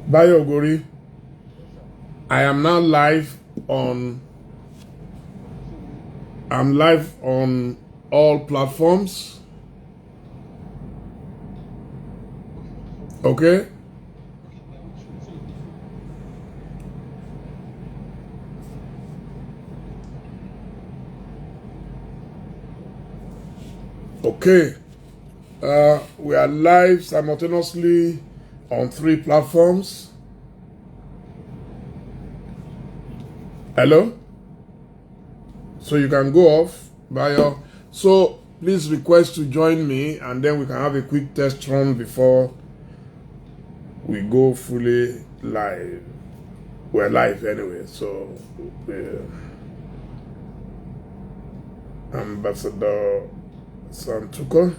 Bayogori, I am now live on. I'm live on all platforms. Okay. Okay. We are live simultaneously on 3 platforms. Hello? So you can go off by your. So please request to join me and then we can have a quick test run before we go fully live. We're live anyway, so Ambassador Santuko.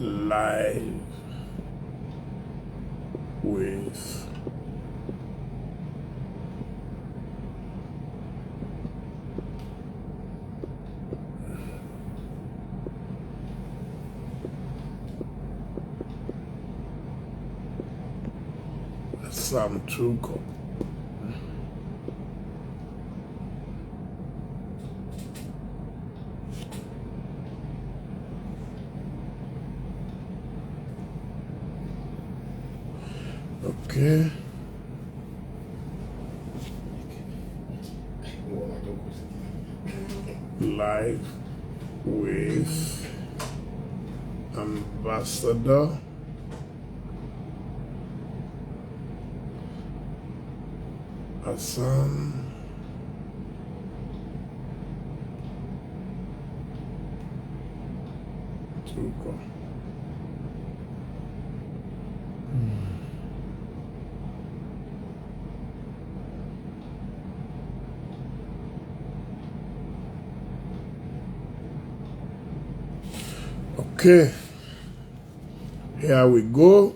Live with Santuko. Okay. Live with Ambassador HASSAN. Tuko. Okay, here we go.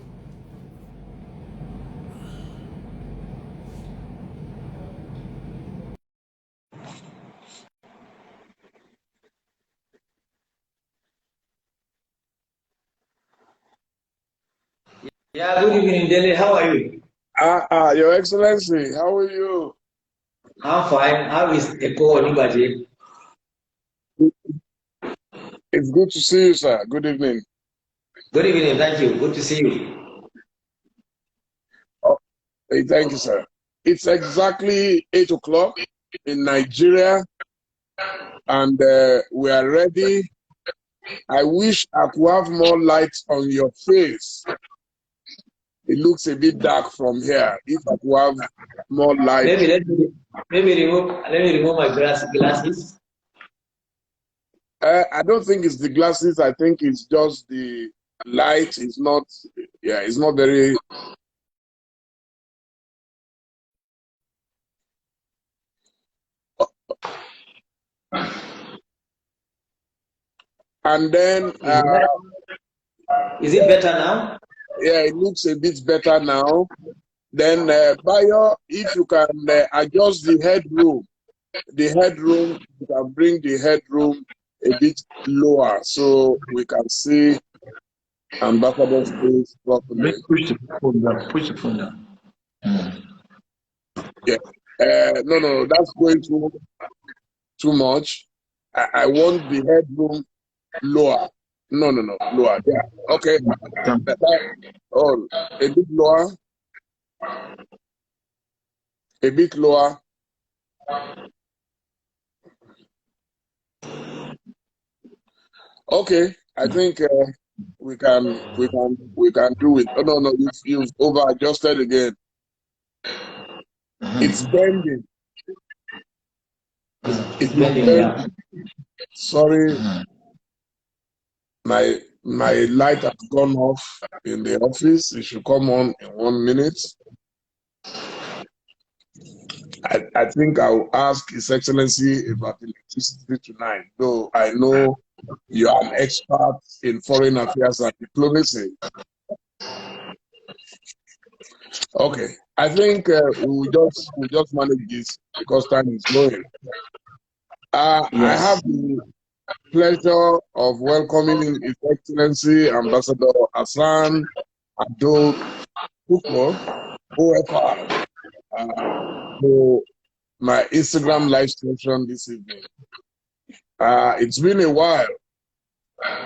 Yeah, good evening, Dele. How are you? Your Excellency, how are you? I'm fine. How is Eko Onibaje? It's good to see you, sir. Good evening. Good evening. Thank you. Good to see you. Oh, hey, thank you, sir. It's exactly 8 o'clock in Nigeria, and we are ready. I wish I could have more light on your face. It looks a bit dark from here. If I could have more light. Let me remove my glasses. I don't think it's the glasses. I think it's just the light. It's not. Yeah, it's not very. And then, Is it better now? yeah, it looks a bit better now. Then, Bayo, if you can adjust the headroom, you can bring the headroom a bit lower so we can see Ambassador's face properly. Push the phone down. Push the phone down. Yeah. No, that's going too much. I want the headroom lower. No, lower. Yeah. Okay. Oh, a bit lower. A bit lower. Okay. I think we can do it. Oh no, you've over adjusted again. It's bending. It's bending down. Sorry, my light has gone off in the office. It should come on in 1 minute. I think I'll ask His Excellency about electricity tonight, though I know you are an expert in foreign affairs and diplomacy. Okay, I think we just manage this because time is going. I have Yes. the pleasure of welcoming His Excellency Ambassador HASSAN Abdul Kuklo, OFR, uh, to my Instagram live session this evening. It's been a while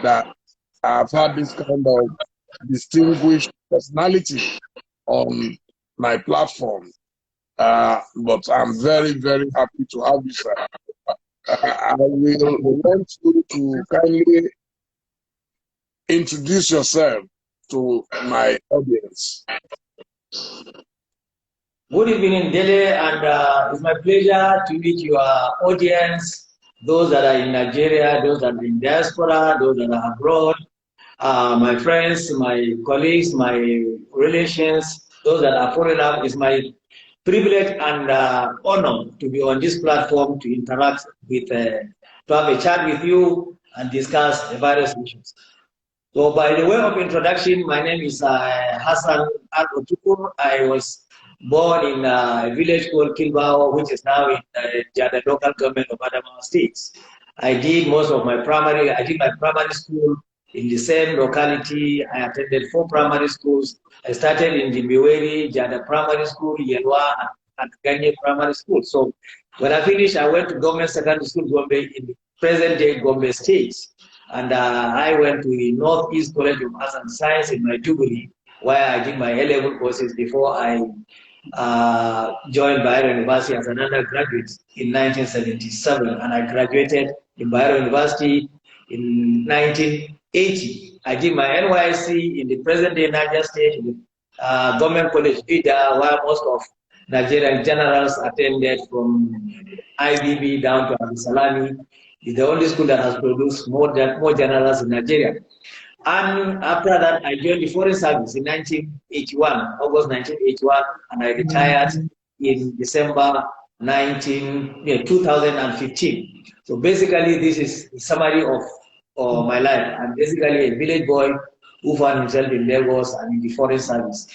that I've had this kind of distinguished personality on my platform. But I'm very, very happy to have you, sir. I will want you to kindly introduce yourself to my audience. Good evening, Dele, and it's my pleasure to meet your audience, those that are in Nigeria, those that are in diaspora, those that are abroad, my friends, my colleagues, my relations, those that are foreign up. It's my privilege and honor to be on this platform to interact with, to have a chat with you and discuss the various issues. So by the way of introduction, my name is Hassan Al-Otukur. I was born in a village called Kilbao, which is now in the local government of Adamawa State. I did my primary school in the same locality. I attended 4 primary schools. I started in the Biweri, Jada Primary School, Yelwa, and Ganye Primary School. So when I finished, I went to government secondary school, Gombe, in the present-day Gombe State. And I went to the Northeast College of Arts and Science in Maiduguri, where I did my A-level courses before I joined Bayero University as an undergraduate in 1977. And I graduated in Bayero University in 1980. I did my NYSC in the present-day Niger State, in the Government College Ida, where most of Nigerian generals attended from IBB down to Abu Salami. It's the only school that has produced more generals in Nigeria. And after that, I joined the Foreign Service in 1981, August 1981, and I retired in December 2015. So basically, this is a summary of my life. I'm basically a village boy who found himself in Lagos and in the Foreign Service.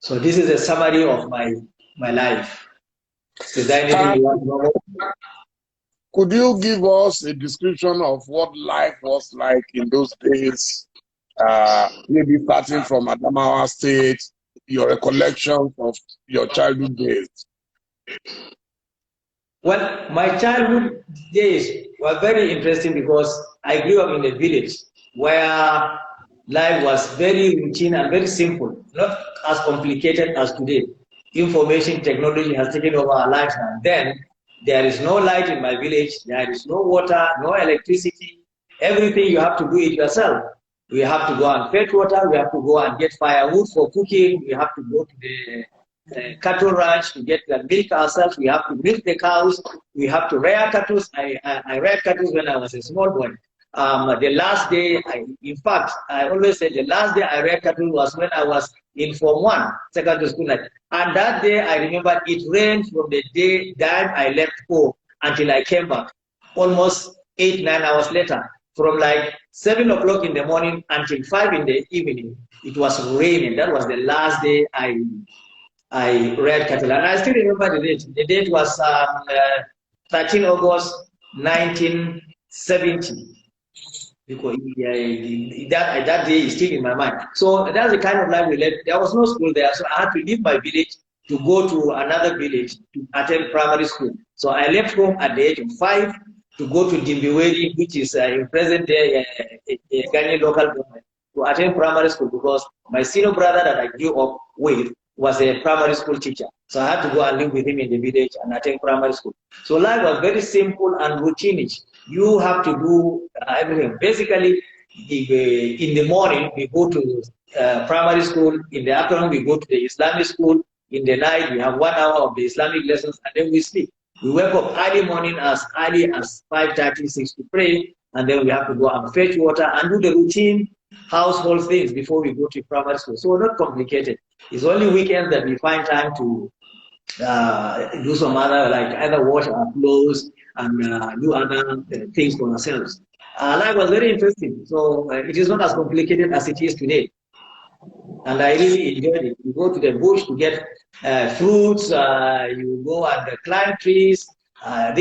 So this is a summary of my life. Is there anything you want to know? Could you give us a description of what life was like in those days? Maybe starting from Adamawa State, your recollections of your childhood days. Well, my childhood days were very interesting because I grew up in a village where life was very routine and very simple, not as complicated as today. Information technology has taken over our lives now. Then there is no light in my village, there is no water, no electricity. Everything you have to do it yourself. We have to go and fetch water, we have to go and get firewood for cooking, we have to go to the cattle ranch to get the milk ourselves, we have to milk the cows, we have to rear cattle. I reared cattle when I was a small boy. The last day, in fact, I always say the last day I reared cattle was when I was in Form 1, secondary school. And that day, I remember it rained from the day that I left home until I came back, almost 8, 9 hours later. From like 7 o'clock in the morning until 5 in the evening, it was raining. That was the last day I reared cattle. And I still remember the date. The date was 13 August 1970. Because that day is still in my mind. So that's the kind of life we led. There was no school there, so I had to leave my village to go to another village to attend primary school. So I left home at the age of 5 to go to Dimbiweri, which is in present day Ghanaian local government, to attend primary school because my senior brother that I grew up with was a primary school teacher. So I had to go and live with him in the village and attend primary school. So life was very simple and routinish. You have to do everything. Basically, in the morning, we go to primary school. In the afternoon, we go to the Islamic school. In the night, we have 1 hour of the Islamic lessons, and then we sleep. We wake up early morning as early as 5:30, 6 to pray, and then we have to go and fetch water and do the routine household things before we go to primary school. So not complicated. It's only weekends that we find time to do some other, like either wash our clothes and do other things for ourselves. Life was very interesting. So it is not as complicated as it is today. And I really enjoyed it. You go to the bush to get fruits, you go and climb trees, a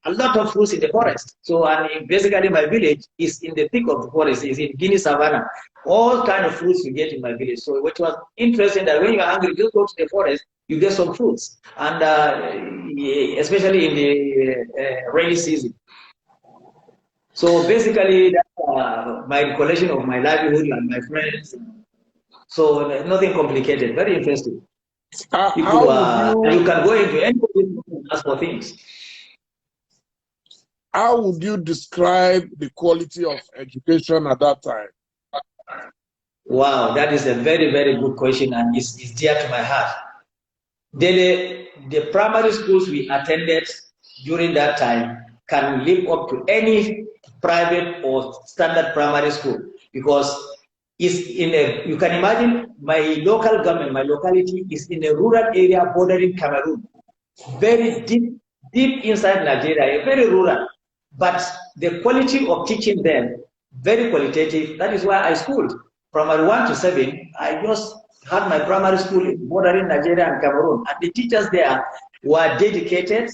lot of fruits in the forest. So, and basically my village is in the thick of the forest, is in Guinea Savannah. All kind of fruits you get in my village. So, which was interesting that when you're hungry, just go to the forest, you get some fruits. And especially in the rainy season. So basically, that's my recollection of my livelihood and my friends. So nothing complicated, very interesting. People and you can go into any position and ask for things. How would you describe the quality of education at that time? Wow, that is a very, very good question, and it's dear to my heart. The primary schools we attended during that time can live up to any private or standard primary school, because it's in a, you can imagine my local government, my locality is in a rural area bordering Cameroon, very deep inside Nigeria, very rural. But the quality of teaching them, very qualitative. That is why I schooled primary 1 to 7. I just had my primary school in bordering Nigeria and Cameroon, and the teachers there were dedicated,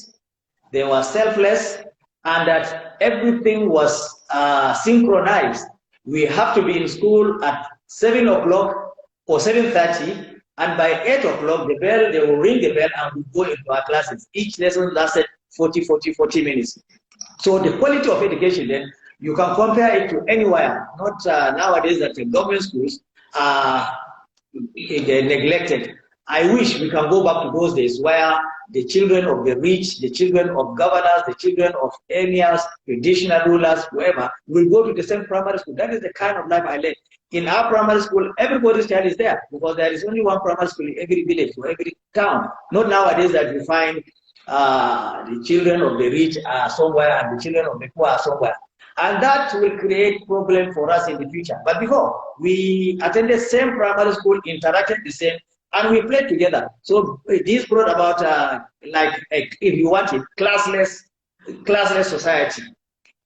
they were selfless, and that everything was synchronized. We have to be in school at 7 o'clock or 7:30, and by 8 o'clock, they will ring the bell and we go into our classes. Each lesson lasted 40 minutes. So the quality of education then, you can compare it to anywhere, not nowadays that the government schools are neglected. I wish we can go back to those days where the children of the rich, the children of governors, the children of emirs, traditional rulers, whoever, will go to the same primary school. That is the kind of life I led. In our primary school, everybody's child is there because there is only one primary school in every village or every town. Not nowadays that you find the children of the rich are somewhere and the children of the poor are somewhere. And that will create problem for us in the future. But before, we attended same primary school, interacted the same, and we played together. So this brought about, if you want it, classless society.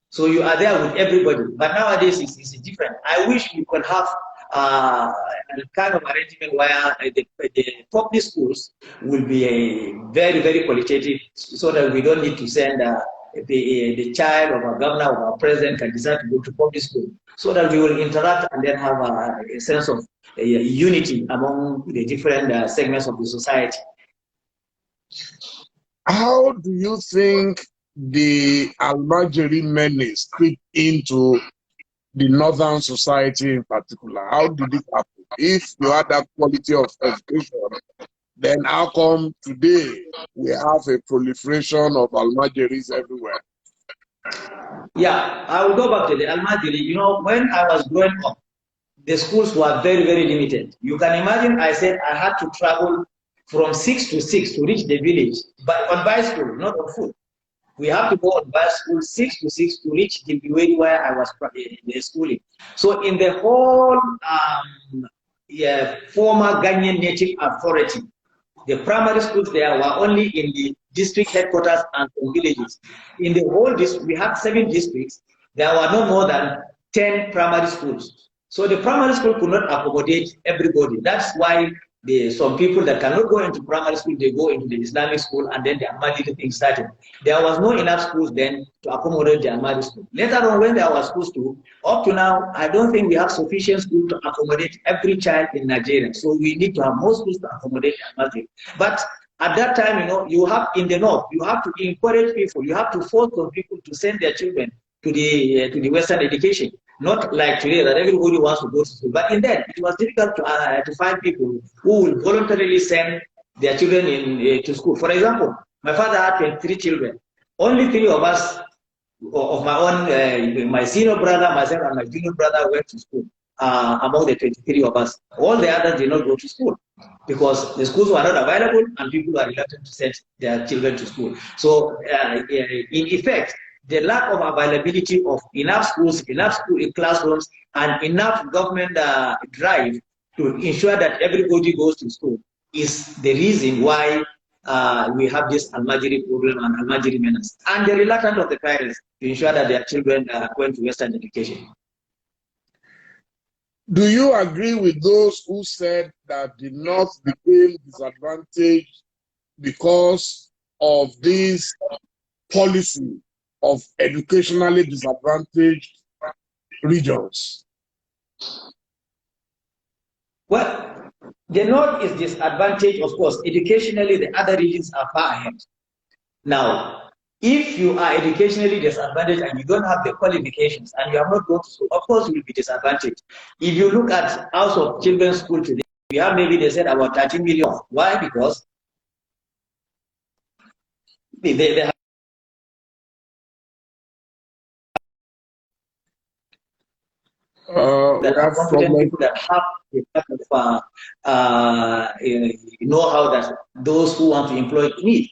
So you are there with everybody. But nowadays, it's different. I wish we could have a kind of arrangement where the public schools will be very, very qualitative, so that we don't need to send the child of our governor or our president can decide to go to public school, so that we will interact and then have a sense of unity among the different segments of the society. How do you think the Almajiri menace creep into the northern society in particular? How did it happen? If you had that quality of education, then how come today we have a proliferation of Almajiris everywhere? Yeah, I will go back to the Almajiri. You know, when I was growing up, the schools were very, very limited. You can imagine, I said I had to travel from 6 to 6 to reach the village, but on bicycle, not on foot. We have to go on bicycle 6 to 6 to reach the village where I was schooling. So in the whole former Ghanaian Native Authority, the primary schools there were only in the district headquarters and some villages. In the whole district, we had 7 districts. There were no more than 10 primary schools. So the primary school could not accommodate everybody. That's why some people that cannot go into primary school, they go into the Islamic school, and then the Ahmadi thing started. There was no enough schools then to accommodate the Ahmadi school. Later on, when there were schools too, up to now, I don't think we have sufficient schools to accommodate every child in Nigeria. So we need to have more schools to accommodate the Ahmadi. But at that time, you know, you have in the north, you have to encourage people, you have to force some people to send their children to the Western education. Not like today that everybody wants to go to school. But in that, it was difficult to find people who will voluntarily send their children to school. For example, my father had 23 children. Only 3 of us, of my own, my senior brother, myself, and my junior brother went to school among the 23 of us. All the others did not go to school because the schools were not available and people were reluctant to send their children to school. So in effect, the lack of availability of enough schools, enough classrooms, and enough government drive to ensure that everybody goes to school is the reason why we have this Almajiri problem and Almajiri menace. And the reluctance of the parents to ensure that their children are going to Western education. Do you agree with those who said that the North became disadvantaged because of this policy of educationally disadvantaged regions? Well, the North is disadvantaged, of course. Educationally, the other regions are far ahead. Now, if you are educationally disadvantaged and you don't have the qualifications and you have not gone to school, of course you will be disadvantaged. If you look at House of Children's School today, we have maybe they said about 13 million. Why? Because they have that are competent people that have the type of know-how that those who want to employ need.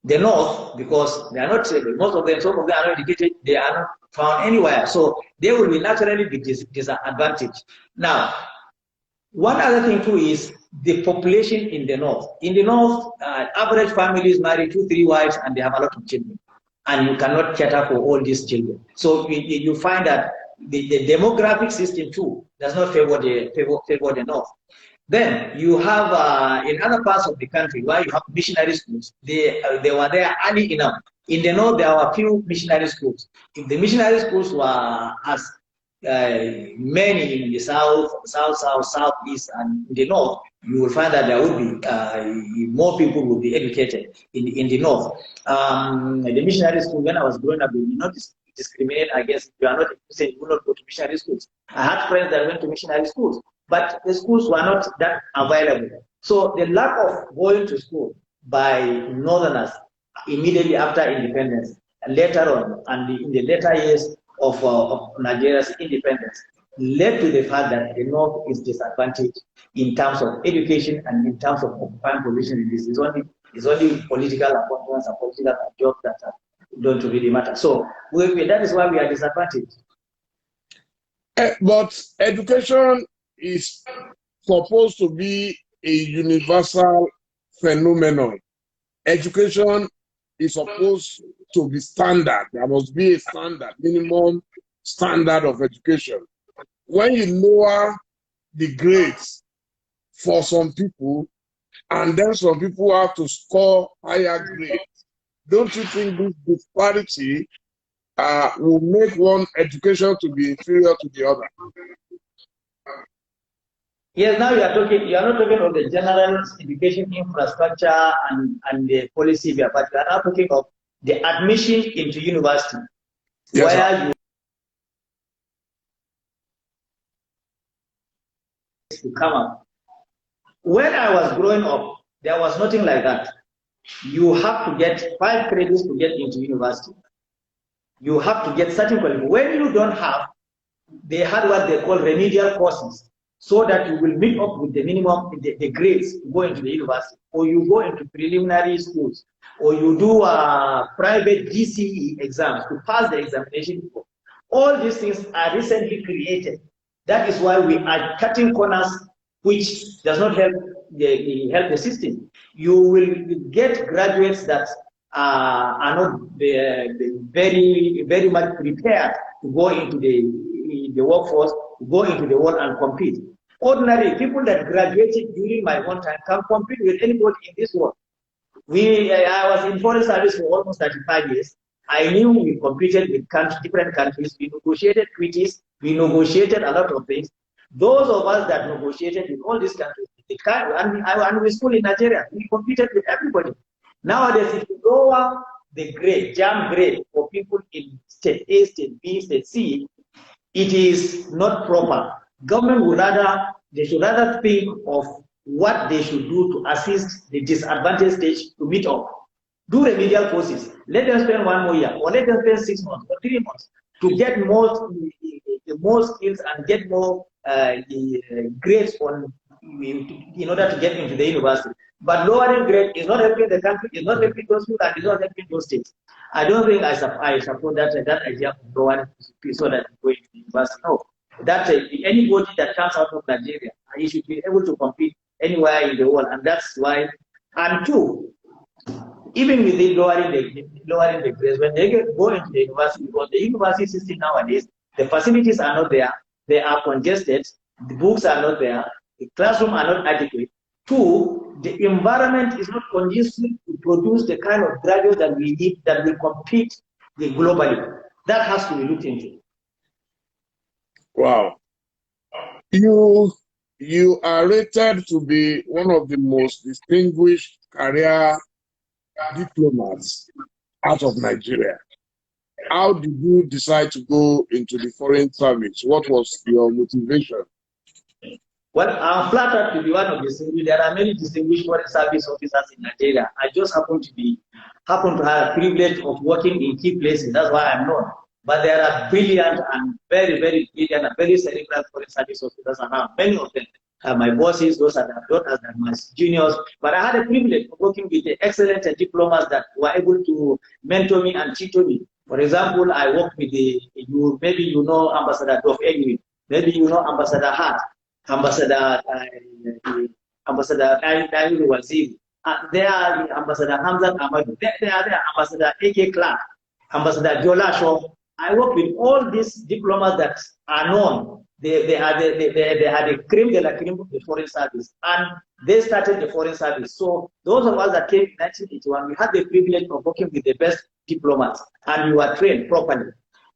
The North, because they are not, most of them, some of them are not educated, they are not found anywhere. So they will be naturally be disadvantaged. Now, one other thing too is the population in the North. In the North, average families marry 2-3 wives and they have a lot of children. And you cannot cater for all these children. So you find that the demographic system too does not favor the North. Then you have in other parts of the country where you have missionary schools, they were there early enough. In the North, there are a few missionary schools. If the missionary schools were as many in the South, Southeast, and in the North, you will find that there would be more people will be educated in the North. The missionary school, when I was growing up, they did not discriminate against, if you are not a Christian, you will not go to missionary schools. I had friends that went to missionary schools, but the schools were not that available. So the lack of going to school by Northerners immediately after independence, later on, and in the later years of Nigeria's independence, led to the fact that the North is disadvantaged in terms of education and in terms of occupying position. It's only political appointments and political jobs that don't really matter. So that is why we are disadvantaged. But education is supposed to be a universal phenomenon. Education is supposed to be standard. There must be a standard, minimum standard of education. When you lower the grades for some people, and then some people have to score higher grades, don't you think this disparity will make one education to be inferior to the other? Yes, now you are not talking of the general education infrastructure and the policy, but you are now talking of the admission into university, yes, where you come up. When I was growing up, there was nothing like that. You have to get 5 credits to get into university. You have to get certain qualifications. When you don't have, they had what they call remedial courses, so that you will meet up with the minimum, the grades to go into the university, or you go into preliminary schools, or you do private GCE exams to pass the examination. All these things are recently created. That is why we are cutting corners, which does not help the system. You will get graduates that are not very much prepared to go into the workforce, to go into the world and compete. Ordinary people that graduated during my own time can compete with anybody in this world. I was in foreign service for almost 35 years. I knew we competed with different countries. We negotiated treaties. We negotiated a lot of things. Those of us that negotiated with all these countries, and we school in Nigeria, we competed with everybody. Nowadays, if you lower the grade, jam grade for people in state A, state B, state C, it is not proper. Government should rather think of what they should do to assist the disadvantaged stage to meet up. Do remedial courses. Let them spend 1 more year, or let them spend 6 months or 3 months to get more skills and get more grades in order to get into the university. But lowering grade is not helping the country, is not helping those people, and is not helping those states. I don't think I support that idea of lowering so that you go into the university. No. That anybody that comes out of Nigeria, he should be able to compete anywhere in the world, and that's why. And two, even with the lowering the grades, when they go into the university, because the university system nowadays, the facilities are not there, they are congested, The books are not there. The classroom are not adequate. Two, the environment is not conducive to produce the kind of graduates that we need that will compete globally. That has to be looked into. Wow. You are rated to be one of the most distinguished career diplomats out of Nigeria. How did you decide to go into the foreign service? What was your motivation? Well, I'm flattered to be one of the distinguished. There are many distinguished foreign service officers in Nigeria. I just happen to have a privilege of working in key places. That's why I'm known. But there are brilliant and very, very brilliant and very cerebral foreign service officers around. Many of them are my bosses, those are their daughters and my juniors. But I had a privilege of working with the excellent diplomats that were able to mentor me and tutor me. For example, I worked with maybe you know Ambassador Dov Egwi, maybe you know Ambassador Hart, Ambassador Daniel Waziri. There are Ambassador Hamza Ahmadu. There are Ambassador A.K. Clark, Ambassador Jola Shaw. I work with all these diplomats that are known. They had a cream de la cream of the foreign service, and they started the foreign service. So those of us that came in 1981, we had the privilege of working with the best diplomats, and we were trained properly.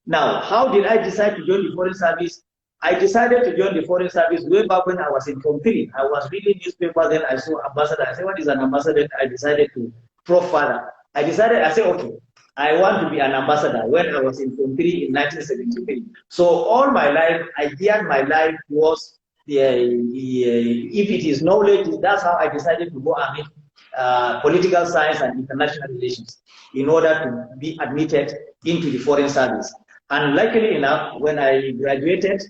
Now, how did I decide to join the foreign service? I decided to join the foreign service way back when I was in Form 3. I was reading newspapers, then I saw ambassador. I said, what is an ambassador? I decided to profile. I said, okay, I want to be an ambassador when I was in Form 3 in 1973. So all my life, I geared my life towards if it is knowledge, that's how I decided to go and make political science and international relations in order to be admitted into the foreign service. And luckily enough, when I graduated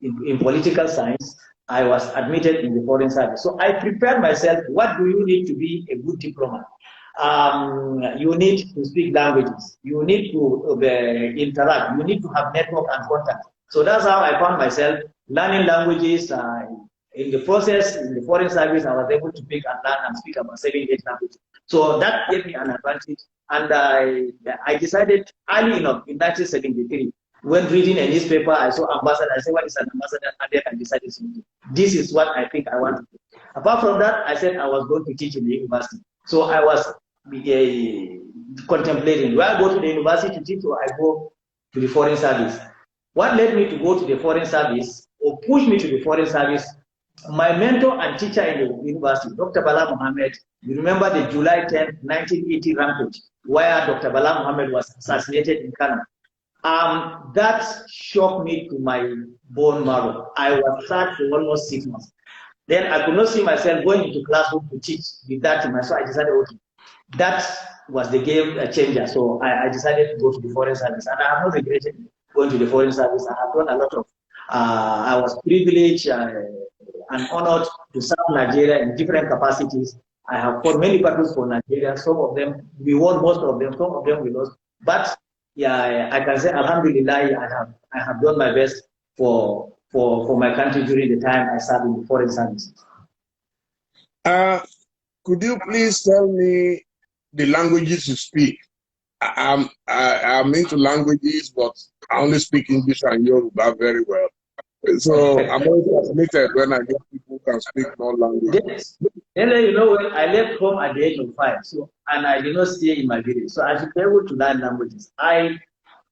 in political science, I was admitted in the foreign service. So I prepared myself. What do you need to be a good diplomat? You need to speak languages. You need to interact. You need to have network and contact. So that's how I found myself learning languages. In the process, in the foreign service, I was able to pick and learn and speak about 7, 8 languages. So that gave me an advantage. And I decided early enough in 1973, when reading a newspaper, I saw ambassador. I said, what is an ambassador? And then I decided this is what I think I want to do. Apart from that, I said I was going to teach in the university. So I was contemplating, do I go to the university to teach or I go to the foreign service? What led me to go to the foreign service or push me to the foreign service? My mentor and teacher in the university, Dr. Bala Mohammed, you remember the July 10, 1980 rampage, where Dr. Bala Mohammed was assassinated in Canada. That shocked me to my bone marrow. I was sad for almost 6 months. Then I could not see myself going into classroom to teach with that in my, so I decided, okay, that was the game changer. So I decided to go to the foreign service, and I have not regretted going to the foreign service. I have done a lot of, I was privileged and honored to serve Nigeria in different capacities. I have fought many battles for Nigeria. Some of them, we won most of them, some of them we lost. But yeah, I can say, Alhamdulillah, I have done my best for my country during the time I served in the foreign service. Could you please tell me the languages you speak? I'm into languages, but I only speak English and Yoruba very well. So I'm always fascinated when I get people who can speak more languages. Then you know, when I left home at the age of 5, so and I did not stay in my village, so I should be able to learn languages.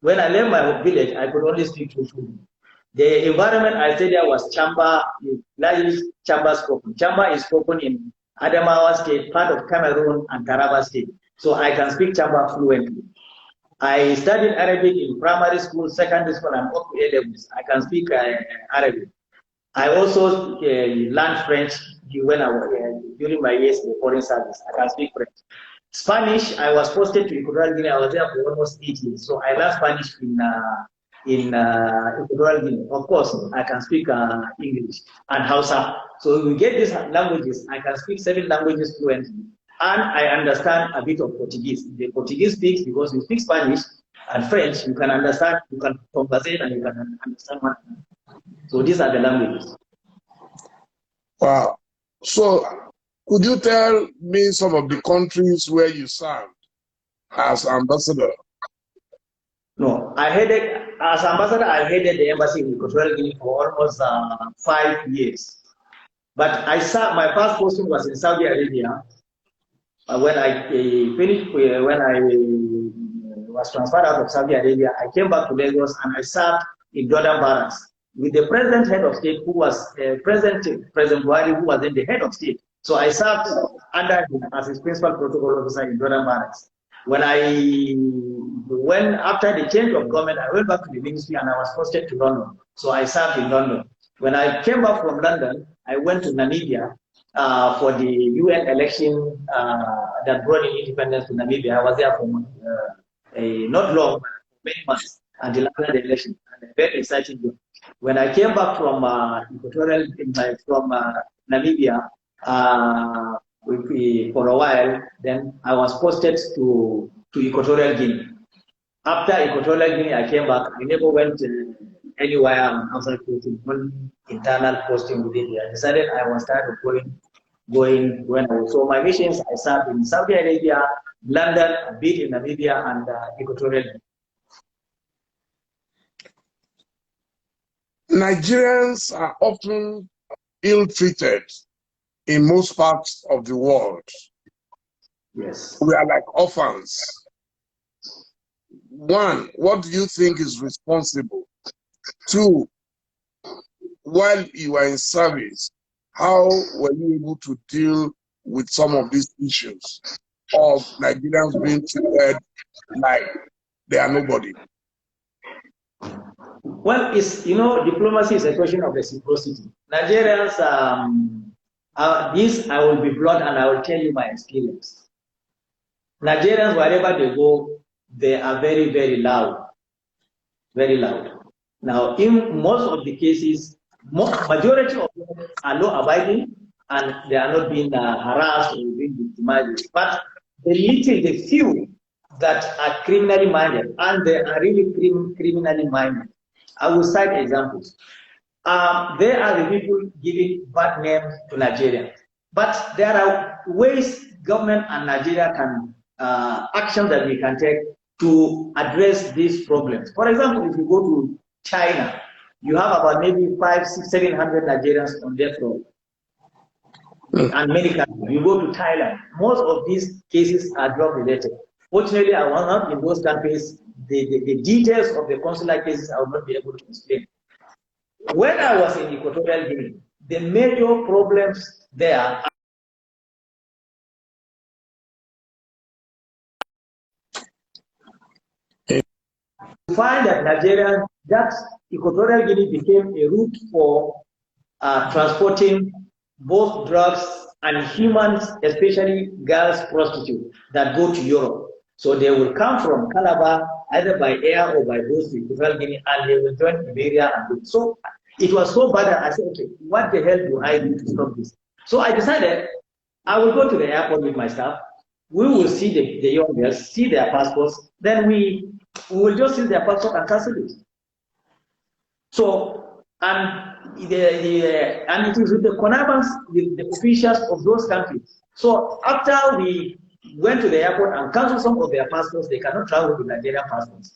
When I left my village, I could only speak Tutu. The environment I stayed there was Chamba, largely Chamba spoken. Chamba is spoken in Adamawa State, part of Cameroon and Taraba State. So I can speak Chamba fluently. I studied Arabic in primary school, secondary school, and up to A-levels. I can speak Arabic. I also learned French when I was during my years in the foreign service. I can speak French. Spanish, I was posted to Equatorial Guinea. I was there for almost 8 years. So I learned Spanish in Equatorial Guinea. Of course, I can speak English and Hausa. So we get these languages. I can speak 7 languages fluently. And I understand a bit of Portuguese. The Portuguese speaks because you speak Spanish and French, you can understand, you can conversate, and you can understand one another. So these are the languages. Wow. So could you tell me some of the countries where you served as ambassador? No, I headed, as ambassador, I headed the embassy in Equatorial Guinea for almost 5 years. But I saw my first posting was in Saudi Arabia. When I finished, when I was transferred out of Saudi Arabia, I came back to Lagos and I served in Jordan Barracks with the present head of state, who was President Buhari, who was then the head of state. So I served under him as his principal protocol officer in Jordan Barracks. When after the change of government, I went back to the ministry and I was posted to London. So I served in London. When I came back from London, I went to Namibia for the UN election that brought in independence to Namibia. I was there for not long, many months until after the election. And a very exciting job. When I came back from Namibia for a while, then I was posted to Equatorial Guinea. After Equatorial Guinea, I came back. I never went anywhere outside posting, one internal posting within here. I decided I was tired of going when I was. So my missions, I served in Saudi Arabia, London, a bit in Namibia, and Equatorial Guinea. Nigerians are often ill-treated in most parts of the world. Yes. We are like orphans. One, what do you think is responsible? Two, while you are in service, how were you able to deal with some of these issues of Nigerians being treated like they are nobody? Well, diplomacy is a question of reciprocity. Nigerians, this I will be blunt and I will tell you my experience. Nigerians, wherever they go, they are very, very loud. Very loud. Now, in most of the cases, majority of them are law-abiding and they are not being harassed or being victimized. But the few that are criminally minded, and they are really criminally minded, I will cite examples. They are the people giving bad names to Nigeria. But there are ways government and Nigeria can, action that we can take to address these problems. For example, if you go to China, you have about maybe 500, 600, 700 Nigerians on death row. And many countries. You go to Thailand, most of these cases are drug related. Fortunately, I was not in those countries. The details of the consular cases I will not be able to explain. When I was in Equatorial Guinea, the major problems there find that Nigeria, that Equatorial Guinea became a route for transporting both drugs and humans, especially girls prostitutes that go to Europe. So they will come from Calabar either by air or by boat to Equatorial Guinea, and they will join Liberia. And so it was so bad that I said, okay, what the hell do I do to stop this? So I decided I will go to the airport with my staff. We will see the young girls, see their passports, then we will just see their passport and cancel it. So, and it is with the connivance with the officials of those countries. So after we went to the airport and canceled some of their passports, they cannot travel with Nigerian passports.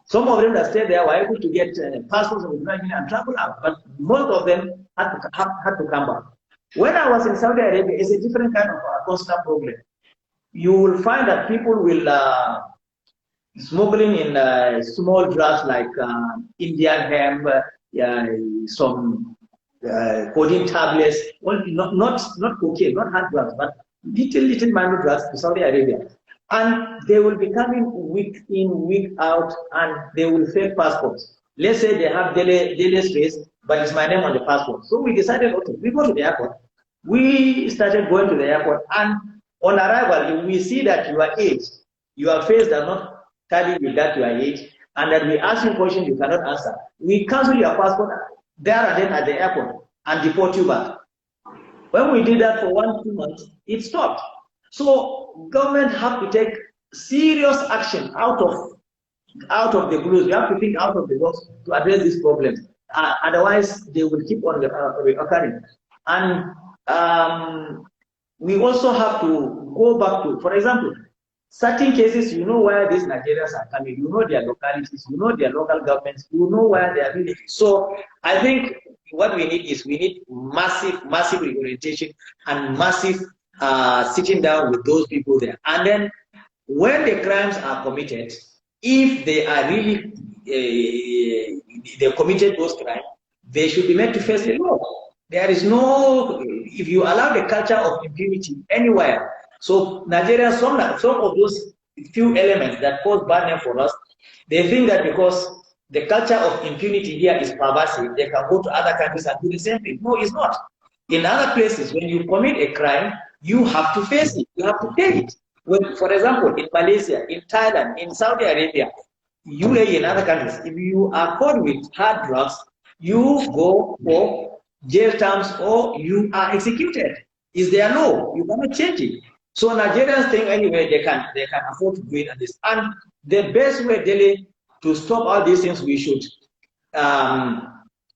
Some of them that stayed there were able to get passports of Nigeria and travel out, but most of them had to come back. When I was in Saudi Arabia, it's a different kind of consular problem. You will find that people will smuggling in small drugs like Indian hemp, some codeine tablets, well, not cocaine, not hard drugs, but little minor drugs to Saudi Arabia. And they will be coming week in, week out, and they will fake passports. Let's say they have Dele space, but it's my name on the passport. So we decided, okay, we go to the airport. We started going to the airport, and on arrival, we see that your age, your face does not tell you that your age, and that we ask you questions you cannot answer. We cancel your passport there and then at the airport and deport you back. When we did that for 1-2 months, it stopped. So government have to take serious action out of the blues. We have to think out of the box to address these problems. Otherwise, they will keep on occurring. And we also have to go back to, for example, certain cases, you know where these Nigerians are coming, you know their localities, you know their local governments, you know where they are really. So I think what we need is we need massive reorientation and massive sitting down with those people there. And then when the crimes are committed, if they are really they committed those crimes, they should be made to face the law. There is no, if you allow the culture of impunity anywhere, so Nigeria, some of those few elements that cause bad name for us, they think that because the culture of impunity here is pervasive, they can go to other countries and do the same thing. No, it's not. In other places, when you commit a crime, you have to face it. You have to pay it. When, for example, in Malaysia, in Thailand, in Saudi Arabia, UAE, and other countries, if you are caught with hard drugs, you go for jail terms or you are executed. Is their law? You cannot change it. So Nigerians think anyway they can afford to do it. And the best way, Dele, to stop all these things, we should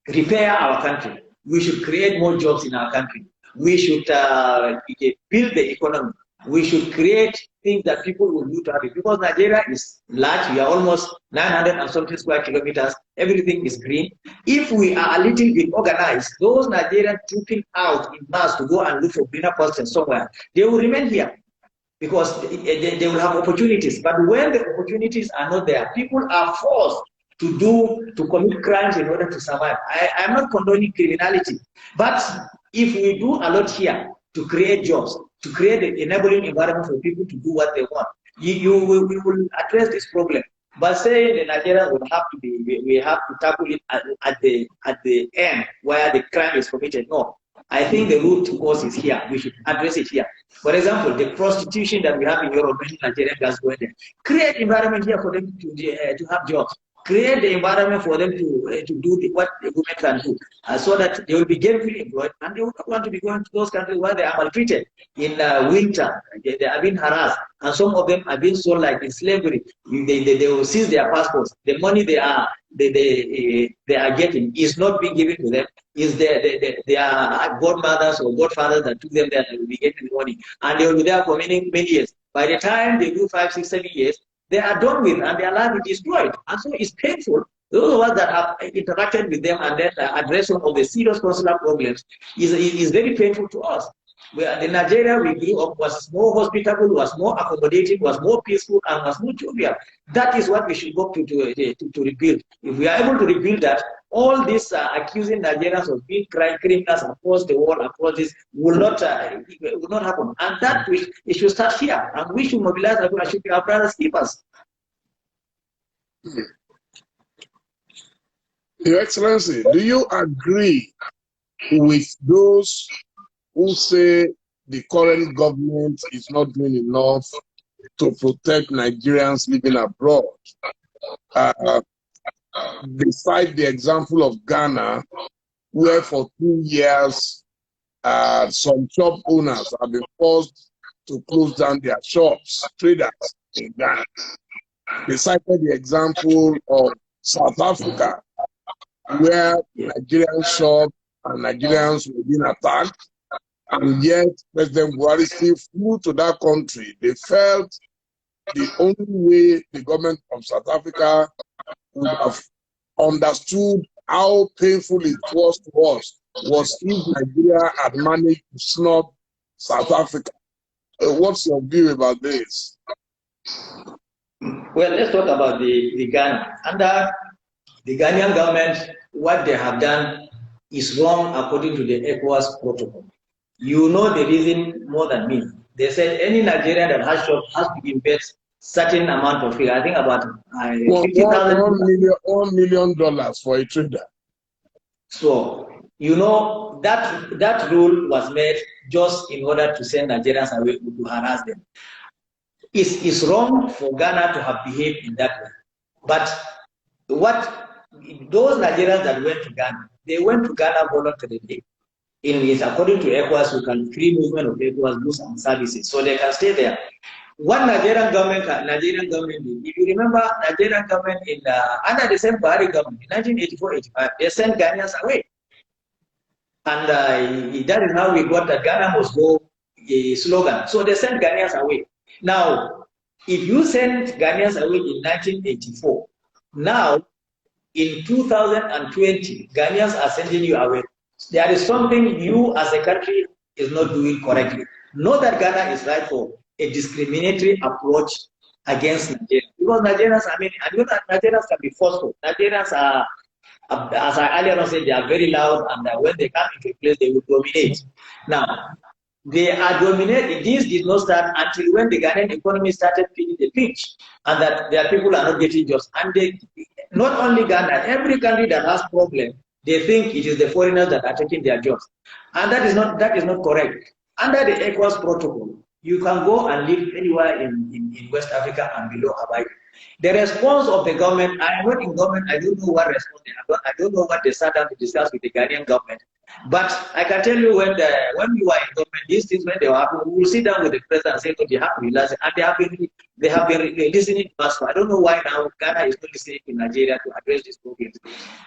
repair our country. We should create more jobs in our country. We should build the economy. We should create things that people will do to have it. Because Nigeria is large, we are almost 900 and something square kilometers. Everything is green. If we are a little bit organized, those Nigerians trooping out in mass to go and look for greener pastures somewhere, they will remain here because they will have opportunities. But when the opportunities are not there, people are forced to commit crimes in order to survive. I'm not condoning criminality, but if we do a lot here to create jobs, to create an enabling environment for people to do what they want, we will address this problem. But saying the Nigeria will have to be, we have to tackle it at the end where the crime is committed. No, I think the root cause is here. We should address it here. For example, the prostitution that we have in Europe, many Nigerian girls go there. Create environment here for them to have jobs. Create the environment for them to do what the women can do, so that they will be gainfully employed and they will not want to be going to those countries where they are maltreated in winter. They are being harassed, and some of them are being sold like in slavery. They will seize their passports. The money they are getting is not being given to them. Is their godmothers or godfathers that took them there that will be getting the money, and they will be there for many years. By the time they do 5, 6, 7 years, they are done with and their life is destroyed. And so it's painful. Those of us that have interacted with them and then addressed some of the serious consular problems is very painful to us. Where the Nigeria we grew up was more hospitable, was more accommodating, was more peaceful, and was more jovial. That is what we should hope to rebuild. If we are able to rebuild that, all this accusing Nigerians of being criminals across the world, across this, will not happen. And that it should start here. And we should mobilize everyone, should be our brothers keepers. Your Excellency, do you agree with those who say the current government is not doing enough to protect Nigerians living abroad? Beside the example of Ghana, where for 2 years some shop owners have been forced to close down their shops, traders in Ghana. They cited the example of South Africa, where Nigerian shops and Nigerians were being attacked, and yet President Buhari still flew to that country. They felt the only way the government of South Africa would have understood how painful it was to us was if Nigeria had managed to snub South Africa. What's your view about this? Well, let's talk about the Ghana. Under the Ghanaian government, what they have done is wrong according to the ECOWAS protocol. You know the reason more than me. They said any Nigerian that has shop has to invest certain amount of fee. I think about $1 million for a trader. So you know that rule was made just in order to send Nigerians away to harass them. It's wrong for Ghana to have behaved in that way. But what those Nigerians that went to Ghana, they went to Ghana voluntarily. It's according to ECOWAS, you can free movement of ECOWAS goods and services, so they can stay there. What Nigerian government did, if you remember, Nigerian government under the same Buhari government in 1984-85, they sent Ghanaians away, and that is how we got that Ghana must go slogan. So they sent Ghanaians away. Now, If you sent Ghanaians away in 1984, now in 2020, Ghanaians are sending you away. There is something you as a country is not doing correctly. Not that Ghana is right for a discriminatory approach against Nigeria. Because Nigerians, I mean, I know that Nigerians can be forceful. Nigerians are, as I earlier said, they are very loud, and when they come into a place, they will dominate. Now, they are dominated. This did not start until when the Ghanaian economy started feeling the pinch, and that their people are not getting jobs. And they, not only Ghana, every country that has problem, they think it is the foreigners that are taking their jobs, and that is not correct. Under the ECOWAS protocol, you can go and live anywhere in West Africa and below abide. The response of the government, I am not in government, I don't know what response they have. I don't know what they sat down to discuss with the Ghanaian government. But I can tell you when we were in government, these things when they were happening, we will sit down with the president and say, "Oh, they have to realize it." And they have been listening to us. I don't know why now Ghana is not listening to Nigeria to address these problems.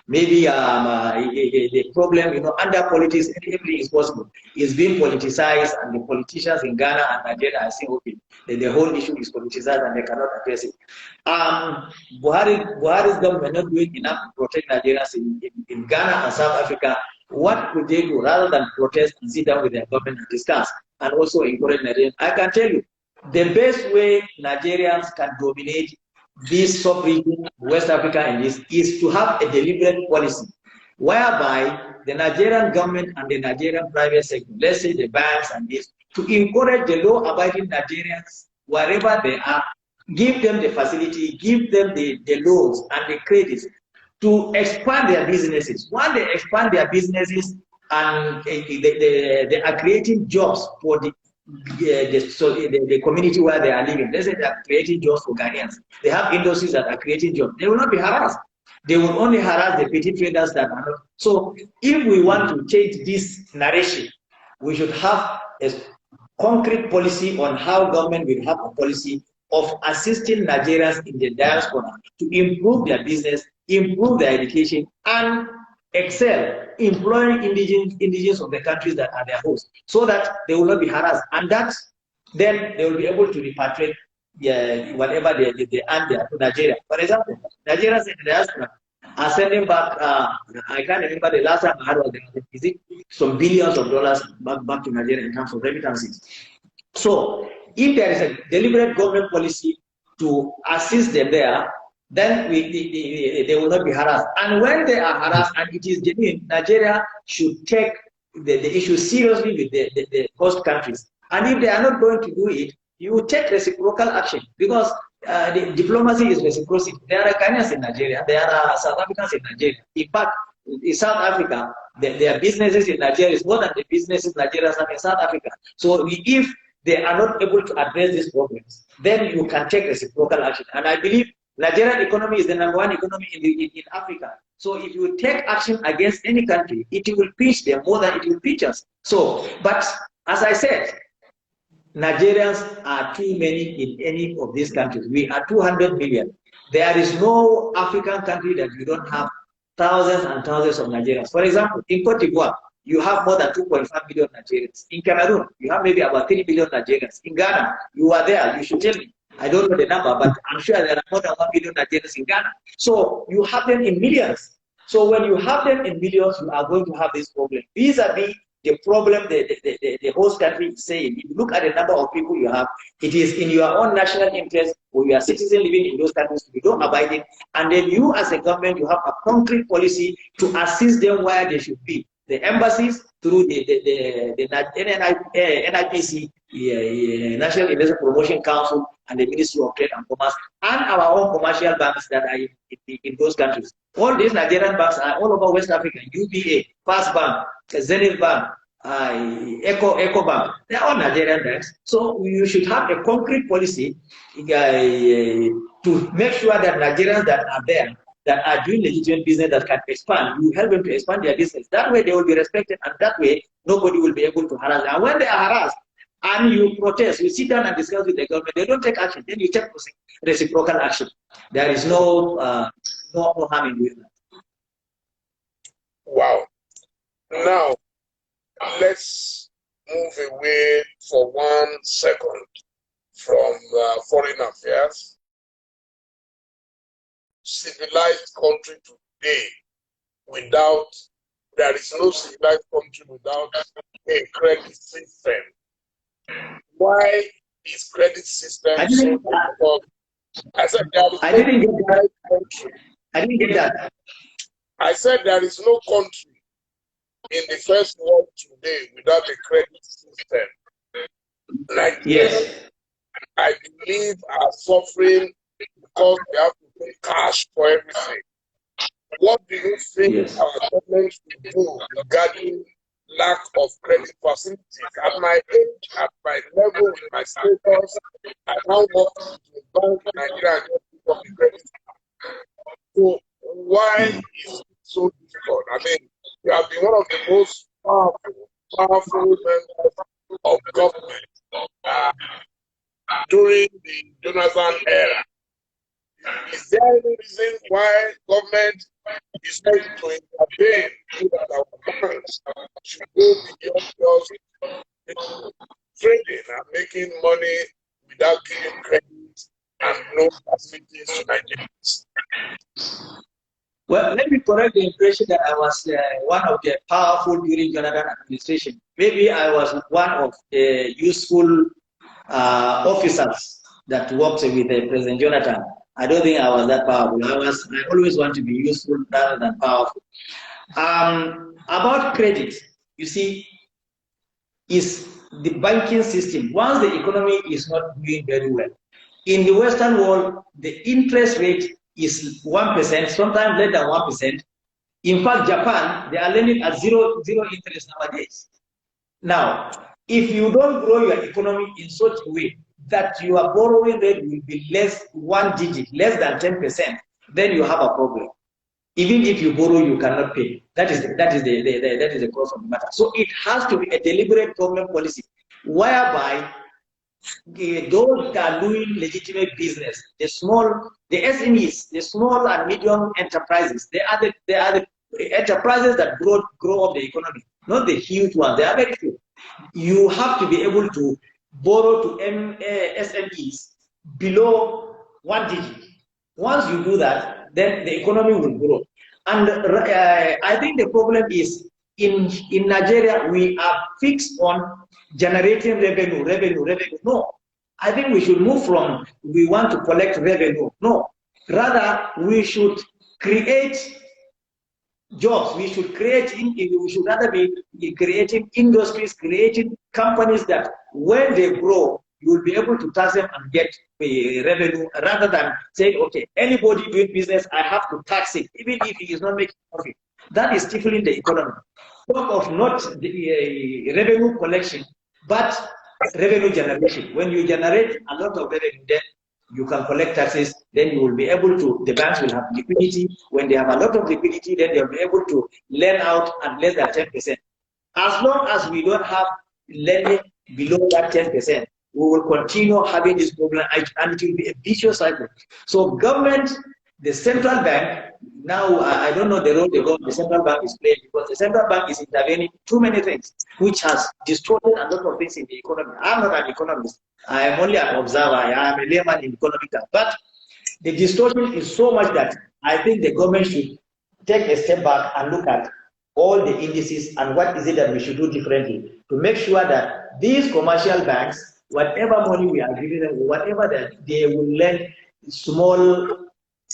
Maybe the problem, under politics, everything is possible. It's being politicized, and the politicians in Ghana and Nigeria are saying, okay, the whole issue is politicized and they cannot address it. Buhari's government not doing enough to protect Nigerians in Ghana and South Africa. What could they do rather than protest and sit down with their government and discuss and also encourage Nigerians? I can tell you, the best way Nigerians can dominate this sub-region, West Africa, and this is to have a deliberate policy whereby the Nigerian government and the Nigerian private sector, let's say the banks and this, to encourage the law-abiding Nigerians wherever they are, give them the facility, give them the loans and the credits to expand their businesses. Once they expand their businesses and they are creating jobs for the community where they are living. Let's say they are creating jobs for Ghanaians. They have industries that are creating jobs. They will not be harassed. They will only harass the petty traders that are not. So if we want to change this narration, we should have a concrete policy on how government will have a policy of assisting Nigerians in the diaspora to improve their business, improve their education, and excel, employing indigenous of the countries that are their hosts, so that they will not be harassed, and that then they will be able to repatriate whatever they earn there to Nigeria. For example, Nigerians in the diaspora are sending back, I can't remember the last time I had was, is it some billions of dollars back to Nigeria in terms of remittances. So if there is a deliberate government policy to assist them there, then they will not be harassed. And when they are harassed and it is genuine, Nigeria should take the issue seriously with the host countries. And if they are not going to do it, you take reciprocal action, because the diplomacy is reciprocity. There are Ghanaians in Nigeria, there are South Africans in Nigeria. In fact, in South Africa, their businesses in Nigeria is more than the businesses Nigerians have in South Africa. So if they are not able to address these problems, then you can take reciprocal action. And I believe Nigerian economy is the #1 economy in Africa. So if you take action against any country, it will pinch them more than it will pinch us. So, but as I said, Nigerians are too many in any of these countries. We are 200 million. There is no African country that you don't have thousands and thousands of Nigerians. For example, in Cote d'Ivoire, you have more than 2.5 million Nigerians. In Cameroon, you have maybe about 3 million Nigerians. In Ghana, you are there. You should tell me. I don't know the number, but I'm sure there are more than 1 million Nigerians in Ghana. So you have them in millions. So when you have them in millions, you are going to have this problem. Vis-a-vis the problem the host country is saying. If you look at the number of people you have, it is in your own national interest for your citizens living in those countries to be law abiding. And then you as a government, you have a concrete policy to assist them where they should be. The embassies through the NIPC, National Investment Promotion Council, and the Ministry of Trade and Commerce, and our own commercial banks that are in those countries. All these Nigerian banks are all over West Africa: UBA, First Bank, Zenith Bank, Eco Bank. They are all Nigerian banks. So you should have a concrete policy to make sure that Nigerians that are there, that are doing legitimate business, that can expand, you help them to expand their business. That way they will be respected, and that way nobody will be able to harass them. And when they are harassed and you protest, you sit down and discuss with the government, they don't take action, then you take reciprocal action. There is no harm in doing that. Wow. Now, let's move away for 1 second from foreign affairs. Civilized country today there is no civilized country without a credit system. Why is credit system so difficult? I said there is no country. I didn't get that. I said there is no country in the first world today without a credit system. Yes. I believe are suffering because they have to pay cash for everything. What do you think our government should do regarding lack of credit facilities? At my age, at my level, with my status, I now work in the bank in Nigeria and get people the credit. So why is it so difficult? I mean, you have been one of the most powerful members of government during the Jonathan era. Is there any reason why government is going to intervene so that our banks should go beyond just trading and making money without giving credit and no facilities to Nigerians? Well, let me correct the impression that I was one of the powerful during Jonathan administration. Maybe I was one of the useful officers that worked with President Jonathan. I don't think I was that powerful. I always want to be useful rather than powerful. About credit, you see, is the banking system. Once the economy is not doing very well, in the Western world, the interest rate is 1%, sometimes less than 1%. In fact, Japan, they are lending at zero interest nowadays. Now, if you don't grow your economy in such a way that your borrowing rate will be less than 10%, then you have a problem. Even if you borrow, you cannot pay. That is the cause of the matter. So it has to be a deliberate government policy, whereby those that are doing legitimate business, the SMEs, the small and medium enterprises, they are the enterprises that grow up the economy, not the huge ones. They are very few. You have to be able to borrow to SMEs below 1 digit. Once you do that, then the economy will grow. And I think the problem is in Nigeria, we are fixed on generating revenue. No, I think we should move from we want to collect revenue. No, rather we should create jobs. We should rather be creating industries, creating companies that when they grow, you will be able to tax them and get revenue, rather than saying, okay, anybody doing business, I have to tax it, even if he is not making profit. That is stifling the economy. Talk of not the revenue collection, but revenue generation. When you generate a lot of revenue, then you can collect taxes, then you will be able to, the banks will have liquidity. When they have a lot of liquidity, then they'll be able to lend out at less than 10%. As long as we don't have lending below that 10%, we will continue having this problem, and it will be a vicious cycle. So government, the central bank, now I don't know the role the central bank is playing, because the central bank is intervening too many things, which has distorted a lot of things in the economy. I'm not an economist. I am only an observer. I am a layman in economic terms. But the distortion is so much that I think the government should take a step back and look at all the indices and what is it that we should do differently to make sure that these commercial banks, whatever money we are giving them, whatever that they will lend small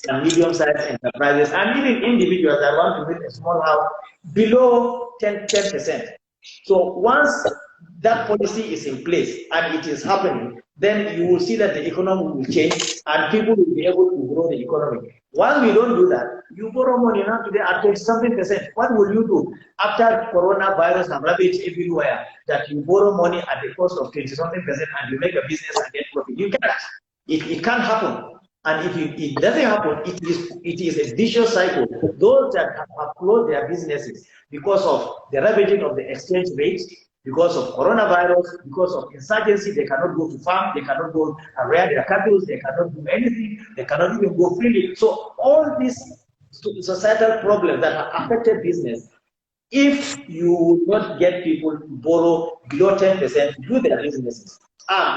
and medium-sized enterprises and even individuals that want to build a small house below 10%. So once that policy is in place and it is happening, then you will see that the economy will change and people will be able to grow the economy. Once we don't do that, you borrow money now today at 20-something%. What will you do after coronavirus and ravaged everywhere, that you borrow money at the cost of 20-something% and you make a business and get profit? You can't. It can't happen. And if it doesn't happen, it is a vicious cycle. Those that have closed their businesses because of the ravaging of the exchange rates, because of coronavirus, because of insurgency, they cannot go to farm, they cannot go and rear their cattle, they cannot do anything, they cannot even go freely. So all these societal problems that have affected business, if you will not get people to borrow below 10% to do their businesses,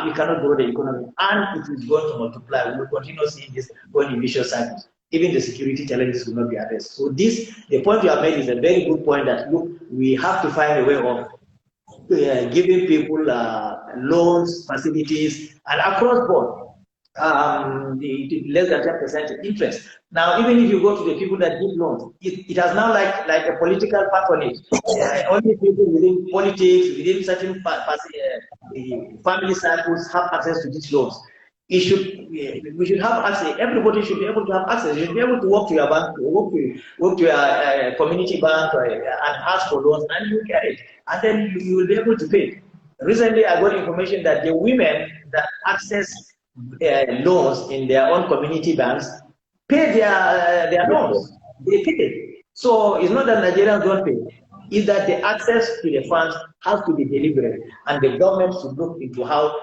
we cannot grow the economy, and it is going to multiply. We will continue seeing this going in vicious cycles. Even the security challenges will not be addressed. So the point you have made is a very good point that, look, we have to find a way of giving people loans, facilities, and across board, less than 10% interest. Now, even if you go to the people that give loans, it has now like a political patronage. Only people within politics, within certain family circles have access to these loans. We should have access. Everybody should be able to have access. You should be able to walk to your bank, walk to your community bank, and ask for loans, and you get it, and then you will be able to pay. Recently, I got information that the women that access loans in their own community banks pay their loans. They pay. So it's not that Nigerians don't pay. It's that the access to the funds has to be deliberate, and the government should look into how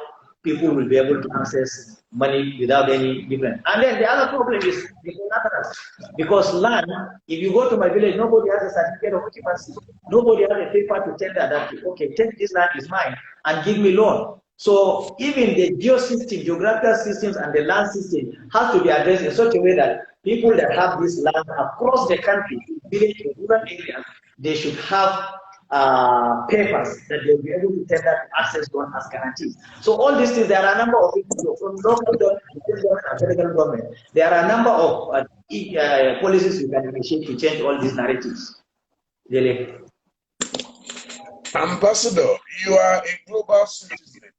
people will be able to access money without any difference. And then the other problem is the collaterals. Because land, if you go to my village, nobody has a certificate of occupancy. Nobody has a paper to tell that, okay, take this land is mine and give me loan. So even the geographical systems and the land system has to be addressed in such a way that people that have this land across the country, village or rural areas, they should have papers that they'll be able to tender to access loan as guarantees. So all these things, there are a number of people from local government and federal government. There are a number of policies you can initiate to change all these narratives. Dele. Ambassador, you are a global citizen,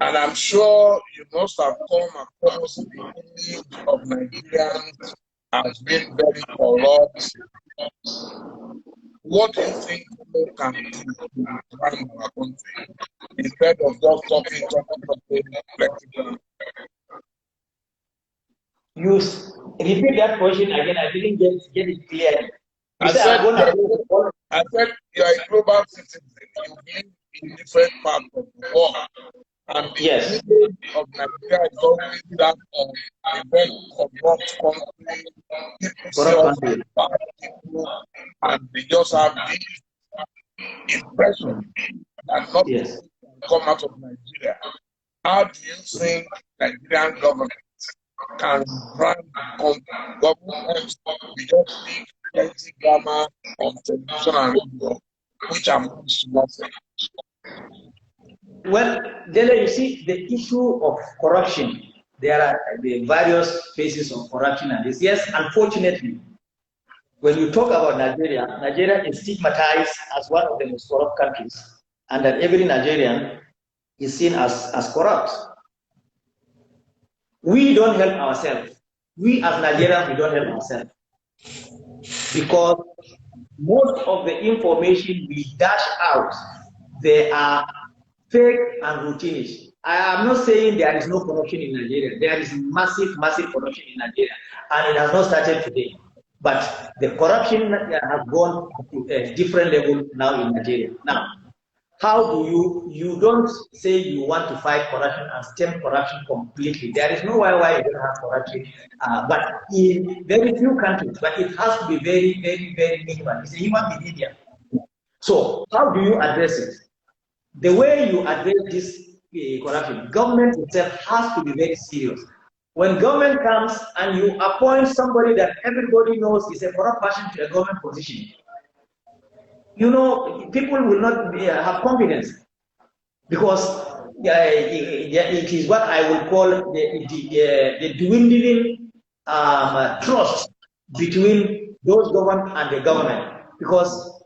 and I'm sure you must have come across the image of Nigerians as being very corrupt. What do you think we can do to run our country instead of just talking? You repeat that question again. I didn't get it clear. I said you are a global citizen. You live in different parts of the world. And the image of Nigeria is always that of a very corrupt country. People bad people, and they just have this impression that nothing come out of Nigeria. How do you think Nigerian government can run government? We just speak empty grammar on television and radio, which amounts to nothing. Well, Dele, you see, the issue of corruption, there are the various phases of corruption, and this. Yes, unfortunately, when you talk about Nigeria, Nigeria is stigmatized as one of the most corrupt countries, and that every Nigerian is seen as corrupt. We don't help ourselves. We as Nigerians, we don't help ourselves. Because most of the information we dash out, they are fake and routinish. I am not saying there is no corruption in Nigeria. There is massive corruption in Nigeria, and it has not started today. But the corruption has gone to a different level now in Nigeria. Now, how do you don't say you want to fight corruption and stem corruption completely. There is no why you don't have corruption, but in very few countries, but it has to be very minimal. It's a human behavior. So how do you address it? The way you address this corruption, government itself has to be very serious. When government comes and you appoint somebody that everybody knows is a corrupt person to a government position, you know, people will not have confidence, because it is what I would call the dwindling trust between those governed and the government. Because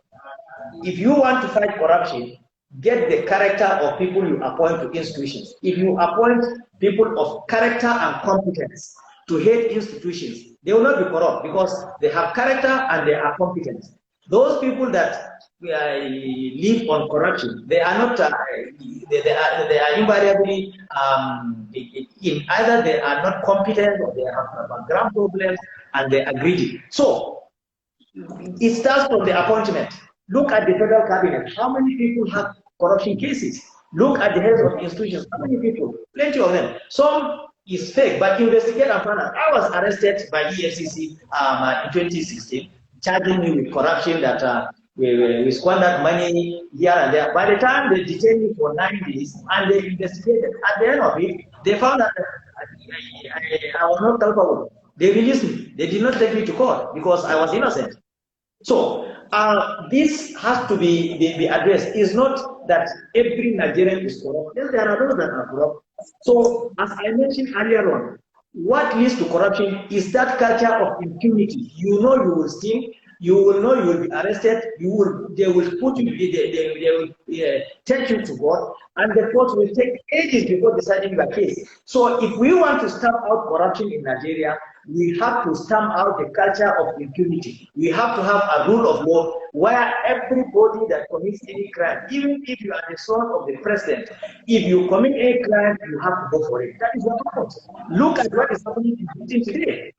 if you want to fight corruption, get the character of people you appoint to institutions. If you appoint people of character and competence to head institutions, they will not be corrupt because they have character and they are competent. Those people that live on corruption, they are not. They are invariably in either they are not competent or they have background problems and they are greedy. So it starts from the appointment. Look at the federal cabinet. How many people have corruption cases? Look at the heads of institutions. How many people? Plenty of them. Some is fake, but investigate and find out. I was arrested by EFCC in 2016, charging me with corruption that we squandered money here and there. By the time they detained me for 9 days and they investigated, at the end of it, they found that I was not culpable. They released me. They did not take me to court because I was innocent. So this has to be addressed. It's not that every Nigerian is corrupt. Yes, there are those that are corrupt. So as I mentioned earlier on, what leads to corruption is that culture of impunity. You know you will steal, you will know you will be arrested, they will put you, they will take you to court, and the court will take ages before deciding your case. So if we want to stamp out corruption in Nigeria, we have to stamp out the culture of impunity. We have to have a rule of law where everybody that commits any crime, even if you are the son of the president, if you commit a crime, you have to go for it. That is what happens. Look at what is happening in Britain today.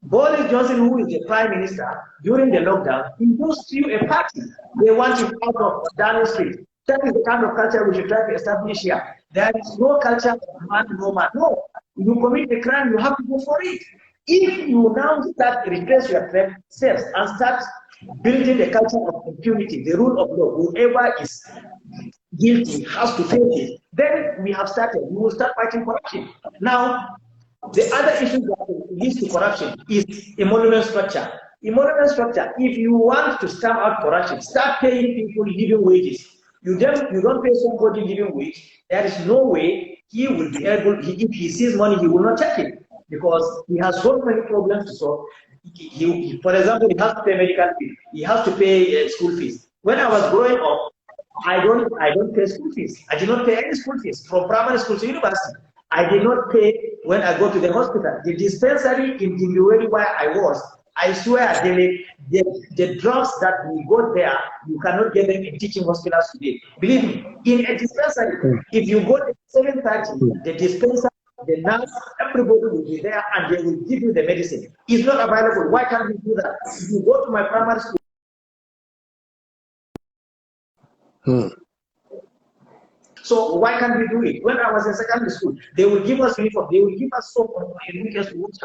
Boris Johnson, who is the prime minister, during the lockdown, he goes to a party. They want him out of Downing Street. That is the kind of culture we should try to establish here. There is no culture of man, no man. No. If you commit a crime, you have to go for it. If you now start to replace yourself and start building the culture of impunity, the rule of law, whoever is guilty has to face it, then we have started. We will start fighting corruption. Now, the other issue that leads to corruption is emolument structure. Emolument structure, if you want to stamp out corruption, start paying people living wages. You don't pay somebody living wage, there is no way he will be able, if he sees money, he will not take it. Because he has so many problems to solve. For example, he has to pay medical fees. He has to pay school fees. When I was growing up, I don't pay school fees. I did not pay any school fees from primary school to university. I did not pay when I go to the hospital. The dispensary in the where I was, I swear, the drugs that we got there, you cannot get them in teaching hospitals today. Believe me, in a dispensary, if you go at 7:30, the dispensary, the nurse, everybody will be there and they will give you the medicine. It's not available. Why can't we do that? If you go to my primary school. So why can't we do it? When I was in secondary school, they will give us uniform, they will give us soap and make us wash.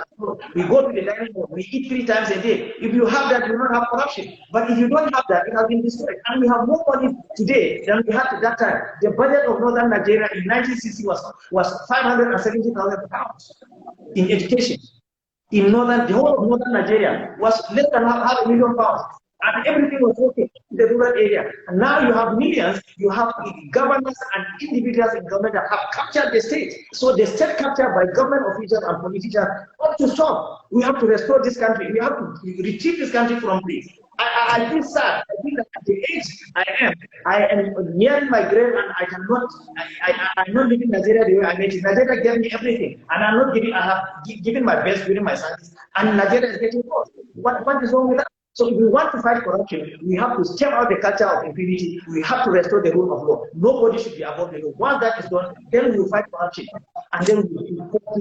We go to the dining room, we eat 3 times a day. If you have that, you don't have corruption. But if you don't have that, it has been destroyed. And we have more money today than we had at that time. The budget of Northern Nigeria in 1960 was 570,000 pounds in education. In the whole of Northern Nigeria was less than half a million pounds. And everything was okay in the rural area. And now you have millions, you have governments and individuals in government that have captured the state. So the state captured by government officials and politicians ought to stop. We have to restore this country. We have to retrieve this country from this. I feel sad. I feel that at the age I am nearing my grave and I cannot, I'm not living Nigeria the way I made it. Nigeria gave me everything. And I'm not giving, I have given my best during my service. And Nigeria is getting worse. What is wrong with that? So if we want to fight corruption, we have to stamp out the culture of impunity. We have to restore the rule of law. Nobody should be above the law. Once that is done, then we will fight corruption. And then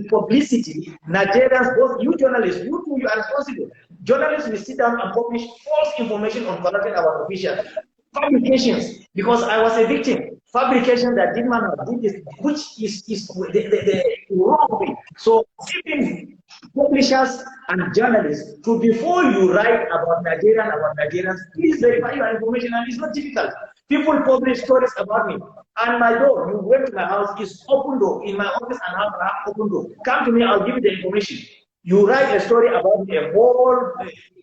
publicity, Nigerians, both you journalists, you too, you are responsible. Journalists will sit down and publish false information on corrupting our officials. Fabrications, because I was a victim. Fabrication that did this, which is the wrong way. So even publishers and journalists, to before you write about Nigerians, please verify your information, and it's not difficult. People publish stories about me, and my door, you went to my house, is open door. In my office and I have open door. Come to me, I'll give you the information. You write a story about me, a whole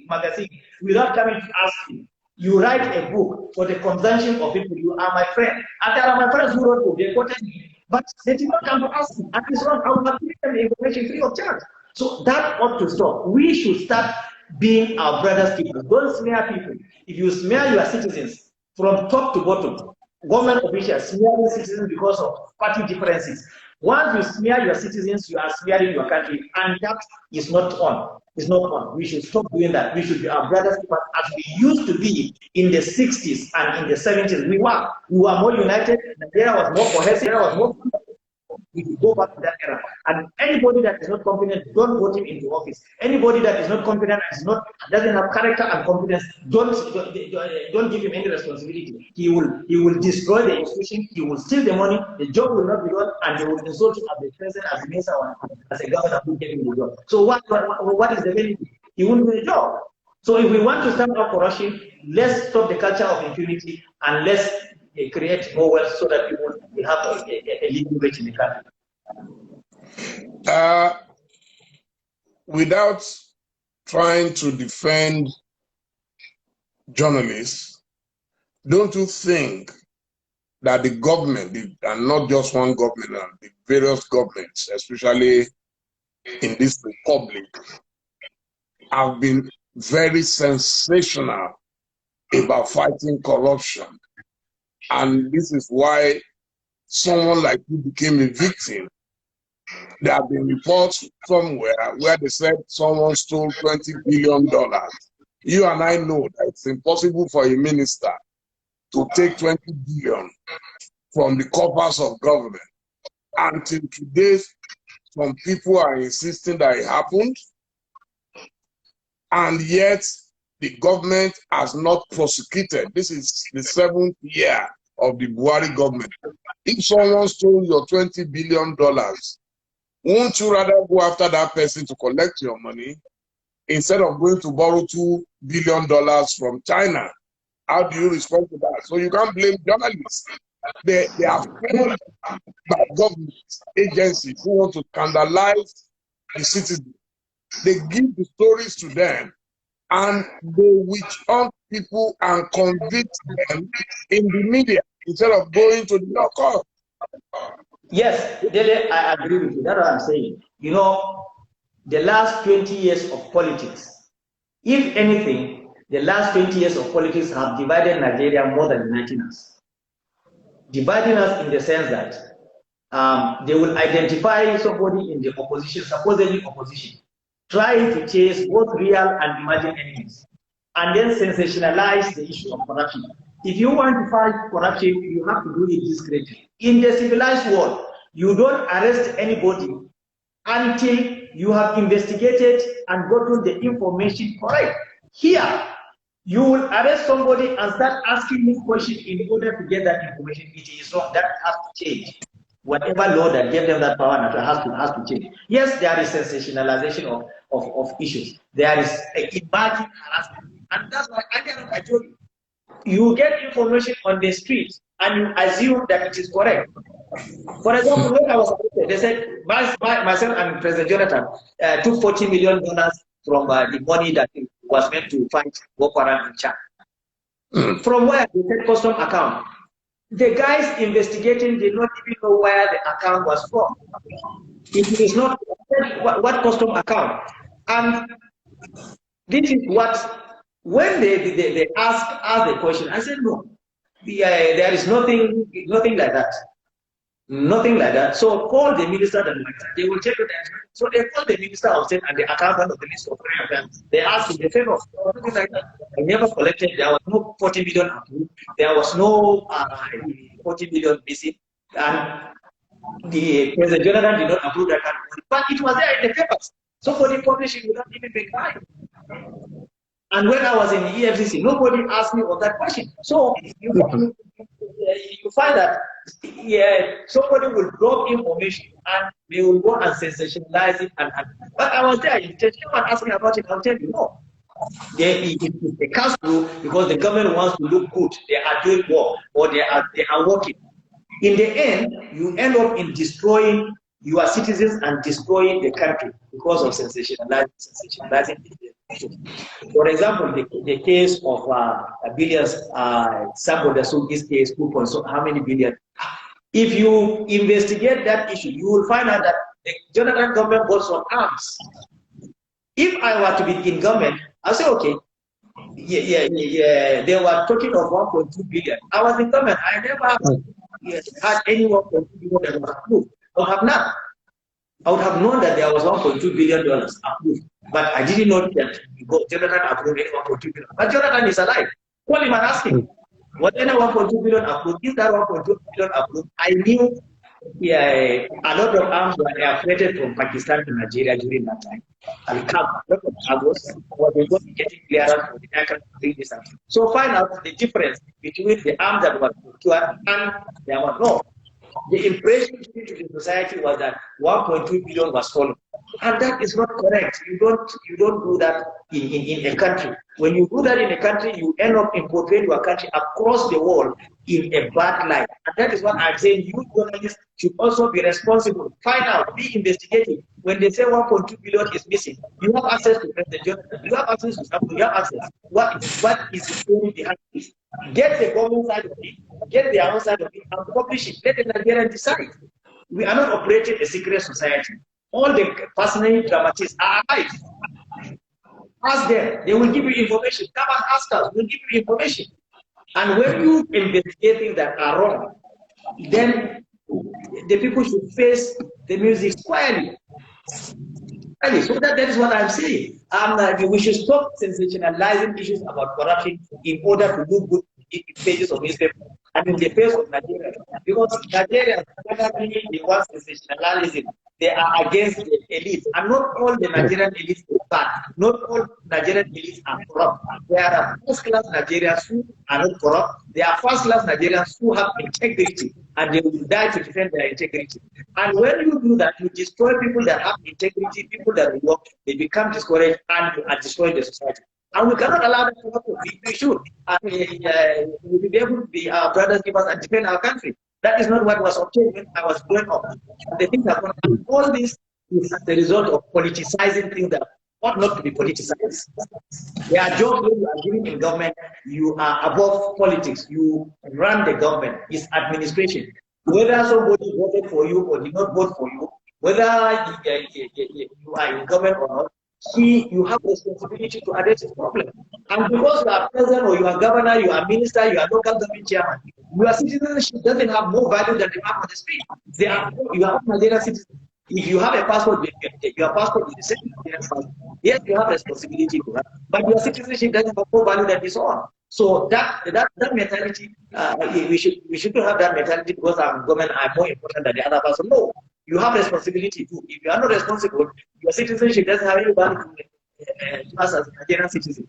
magazine, without coming to ask me. You write a book for the consumption of people. You are my friend. And there are my friends who wrote book. They quoted me. But they did not come to ask me. And it's wrong. I will have given them the information free of charge. So that ought to stop. We should start being our brothers' keepers. Don't smear people. If you smear your citizens from top to bottom, government officials smearing citizens because of party differences. Once you smear your citizens, you are smearing your country. And that is not on. It's not on. We should stop doing that. We should be our brothers as we used to be in the 60s and in the 70s. We were more united. Nigeria was more cohesive. Nigeria was more. We should go back to that era. And anybody that is not confident, don't vote him into office. Anybody that is not confident and doesn't have character and confidence, don't give him any responsibility. He will destroy the institution. He will steal the money. The job will not be done, and they will insult him as the president, as a minister, as a governor who gave him the job. So what is the benefit? He won't do the job. So if we want to stand up corruption, let's stop the culture of impunity and let's create more wealth so that people will have a living wage in the country. Without trying to defend journalists, don't you think that the government, and not just one government, the various governments, especially in this republic, have been very sensational about fighting corruption? And this is why someone like you became a victim. There have been reports somewhere where they said someone stole $20 billion. You and I know that it's impossible for a minister to take 20 billion from the coffers of government. Until today, some people are insisting that it happened, and yet the government has not prosecuted. This is the 7th year of the Buhari government. If someone stole your $20 billion, won't you rather go after that person to collect your money instead of going to borrow $2 billion from China? How do you respond to that? So you can't blame journalists. They are funded by government agencies who want to scandalize the citizens. They give the stories to them and they witch hunt people and convict them in the media instead of going to the law court. Yes, Dele, I agree with you. That's what I'm saying. You know, the last 20 years of politics, if anything, the last 20 years of politics have divided Nigeria more than uniting us. Dividing us in the sense that they will identify somebody in the opposition, supposedly opposition, trying to chase both real and imagined enemies, and then sensationalize the issue of corruption. If you want to fight corruption, you have to do it discreetly. In the civilized world, you don't arrest anybody until you have investigated and gotten the information correct. Here, you will arrest somebody and start asking him questions in order to get that information. It is wrong. That has to change. Whatever law that gave them that power has to change. Yes, there is sensationalization of issues. There is imagined harassment. And that's why I told you, you get information on the street and you assume that it is correct. For example, when I was arrested, they said myself and President Jonathan took $40 million from the money that was meant to fight Boko Haram in Chad. From where? They said custom account. The guys investigating did not even know where the account was from. It is not what custom account. And this is what, when they ask the question, I said, no, there is nothing like that. Nothing like that. So call the minister, they will check it. So they called the minister of state and the accountant of the Ministry of Foreign Affairs. They asked him, they said, no, nothing like that. I never collected, there was no 40 million approved, there was no 40 million missing, and the President General did not approve that kind of money. But it was there in the papers. So for the publishing without even being right. And when I was in the EFCC, nobody asked me on that question. So you find that somebody will drop information and they will go and sensationalize it. But I was there. If someone asked me about it, I'll tell you no. They can't do because the government wants to look good. They are doing work or they are working. In the end, you end up in destroying your citizens and destroying the country because of sensationalizing. For example, the case of billions, Sambo Dasugi's case, how many billion? If you investigate that issue, you will find out that the Jonathan government bought some arms. If I were to be in government, I'll say, okay, they were talking of 1.2 billion. I was in government, I never had any 1.2 billion that was approved. I would have not. I would have known that there was $1.2 billion approved, but I didn't know that Jonathan approved any 1.2 billion. But Jonathan is alive. Call him and ask him, was any 1.2 billion approved? Is that 1.2 billion approved? I knew a lot of arms were freighted from Pakistan to Nigeria during that time. And come, a lot of cargoes were getting clearance for the aircraft to bring this out. So find out the difference between the arms that were procured and there were no. The impression given to the society was that 1.2 billion was stolen. And that is not correct. You don't do that in a country. When you do that in a country, you end up portraying your country across the world in a bad light. And that is what I'm saying. You journalists should also be responsible. Find out, be investigative. When they say 1.2 billion is missing, you have access to President Jonathan. You have access to something. You have access. What is the story behind this? Get the government side of it, get their own side of it, and publish it. Let the Nigerians decide. We are not operating a secret society. All the personal dramatists are alive. Ask them, they will give you information. Come and ask us, we'll give you information. And when you investigate things that are wrong, then the people should face the music squarely. So that is what I'm saying. We should stop sensationalizing issues about corruption in order to do good in pages of newspaper and in the face of Nigeria. Because Nigerians, they want sensationalism. They are against the elites. And not all the Nigerian elites are bad. Not all Nigerian elites are corrupt. There are first-class Nigerians who are not corrupt. There are first-class Nigerians who have integrity and they will die to defend their integrity. And when you do that, you destroy people that have integrity, people that will work, they become discouraged and destroy the society. And we cannot allow that to happen. We should. And we will be able to be our brothers, keepers, and defend our country. That is not what was obtained when I was growing up. The things that all this is the result of politicizing things that ought not to be politicized. There are jobs when you are giving in government, you are above politics. You run the government. It's administration. Whether somebody voted for you or did not vote for you, whether you are in government or not, you have responsibility to address this problem. And because you are president or you are governor, you are minister, you are local government chairman, your citizenship doesn't have more value than the map on the street. You are Nigerian citizen. If you have a passport, your passport is the same Nigerian passport. Yes, you have responsibility to that, but your citizenship doesn't have more value than this one. So that mentality, we shouldn't have that mentality because our government are more important than the other person. No, you have responsibility too. If you are not responsible, your citizenship doesn't have any value to us as a Nigerian citizen.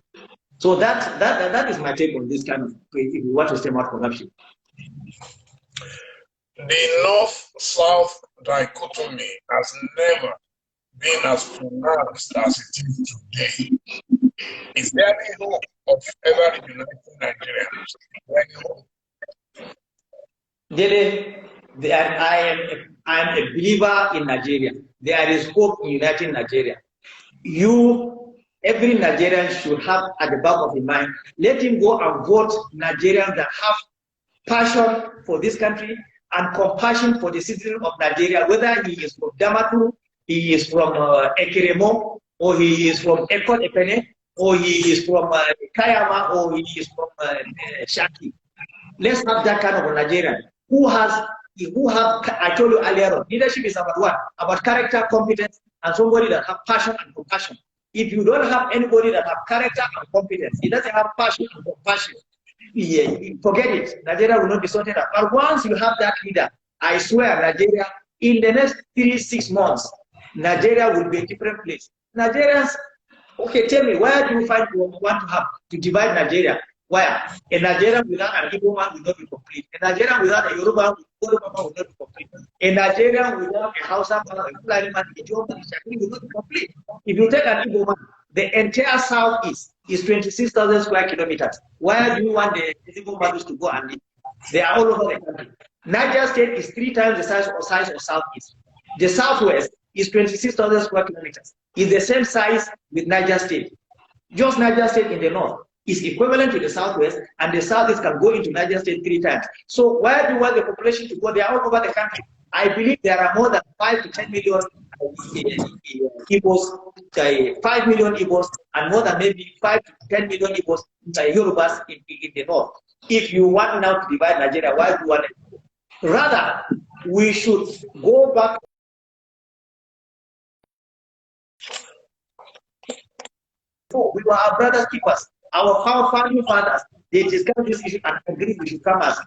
So that is my take on this kind of, if you want to stem out corruption. The North-South dichotomy has never been as pronounced as it is today. Is there any hope of ever uniting Nigerians? Any hope? Dele, I am a believer in Nigeria. There is hope in uniting Nigeria. Every Nigerian should have at the back of his mind, let him go and vote Nigerians that have passion for this country and compassion for the citizens of Nigeria, whether he is from Damaturu, he is from Ekiremo, or he is from Ekon Epene, or he is from Kayama, or he is from Shaki. Let's have that kind of a Nigerian who have, I told you earlier on, leadership is about what? About character, competence, and somebody that have passion and compassion. If you don't have anybody that have character and competence, he doesn't have passion and compassion, forget it. Nigeria will not be sorted out. But once you have that leader, I swear, Nigeria, in the next 3-6 months, Nigeria will be a different place. Nigerians, okay, tell me, where do you find you want to have to divide Nigeria? Where? A Nigerian without an Igbo man will not be complete. A Nigerian without a Yoruba will not be complete. A Nigerian without a Hausa man, a Fulani man, a Joe man, will not be complete. If you take an Igbo man, the entire southeast is 26,000 square kilometers. Where do you want the Igbo man to go and live? They are all over the country. Niger State is 3 times the size of southeast. The southwest is 26,000 square kilometers. It's the same size with Niger State. Just Niger State in the north is equivalent to the southwest, and the southeast can go into Niger State 3 times. So where do you want the population to go? They are all over the country. I believe there are more than 5 to 10 million Igbos, 5 million Igbos, and more than maybe 5 to 10 million Igbos, Yorubas in the north. If you want now to divide Nigeria, why do you want it? Rather, we should go back. We were our brothers keepers, our founding fathers. They discussed this issue and agreed we should come as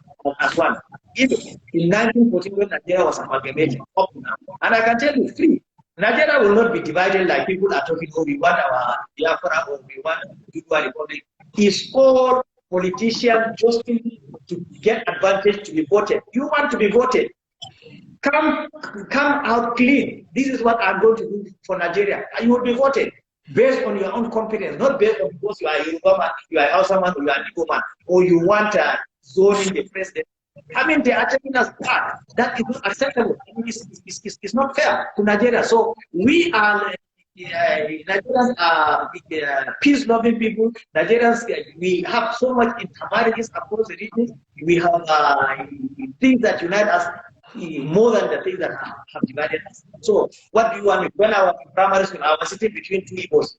one. If in 1914 when Nigeria was amalgamated, up to now, and I can tell you free, Nigeria will not be divided like people are talking, oh, we want our Biafra or we want to do a republic. It's all politicians just to get advantage to be voted. You want to be voted. come out clean. This is what I'm going to do for Nigeria. And you will be voted based on your own competence, not based on because you are a Yoruba man, you are Hausa man, or you are a Igbo man, or you want a zoning the president. I mean, they are taking us back. That is not acceptable. It's not fair to Nigeria. So we are Nigerians are peace-loving people. Nigerians, we have so much intermarriages across the region. We have things that unite us more than the things that have divided us. So what do you want? When I was in primary school, I was sitting between two Igbos,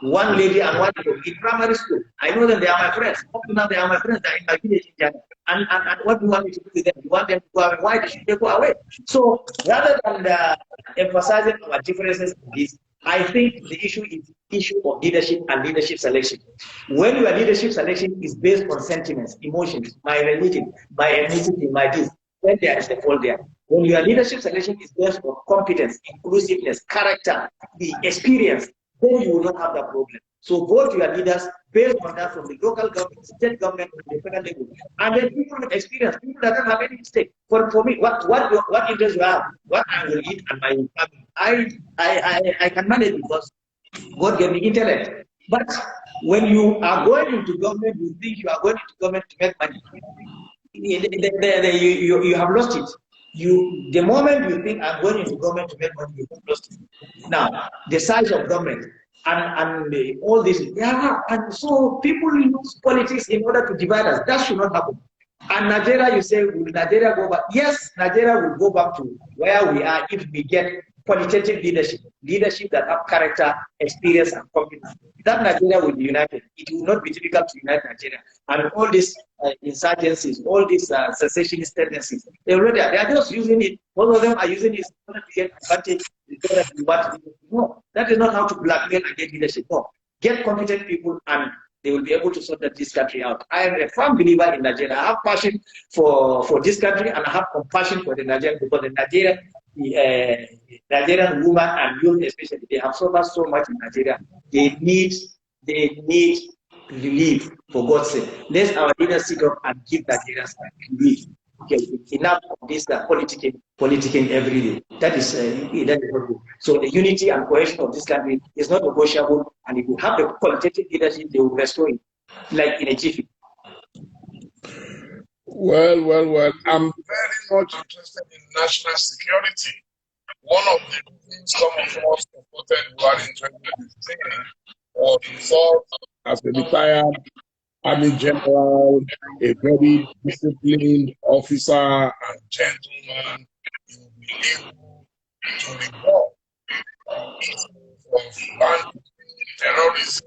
one lady and one Igbo in primary school. I know that they are my friends. Up to now, they are my friends. They are in my village in Ghana. And what do you want me to do with them? You want them to go away? Why should they go away? So rather than emphasizing our differences in this, I think the issue is issue of leadership and leadership selection. When your leadership selection is based on sentiments, emotions, my religion, my ethnicity, my this, then there is a fault there. When your leadership selection is based on competence, inclusiveness, character, the experience, then you will not have that problem. So vote your leaders based on that from the local government, state government, the federal level. And then people with experience, people that don't have any mistake. For me, what interest you have, what I will eat and my family, I can manage because God gave me intellect. But when you are going into government, you think you are going into government to make money. You have lost it. The moment you think I'm going into government to make money, you have lost it. Now, the size of government and all this, yeah, and so people use politics in order to divide us. That should not happen. And Nigeria, you say, will Nigeria go back? Yes, Nigeria will go back to where we are if we get qualitative leadership that have character, experience, and competence. That Nigeria will be united. It will not be difficult to unite Nigeria. And all these insurgencies, all these secessionist tendencies, they are just using it. Most of them are using it in order to get advantage. No, that is not how to blackmail and get leadership. No, get competent people and they will be able to sort this country out. I am a firm believer in Nigeria. I have passion for this country and I have compassion for the Nigerian because the Nigerian women and youth especially, they have suffered so much in Nigeria. They need relief, for God's sake. Let our leaders sit up and give Nigerians relief. Okay, enough of this politicking every day. That is not good. So the unity and cohesion of this country is not negotiable. And if we have the qualitative leadership, they will restore it, like in a jiffy. Well. I'm very much interested in national security. One of the things some of us supported Buhari in 2015 was he thought as a retired Army general, a very disciplined officer and gentleman, he will be able to resolve issues of banditry, terrorism,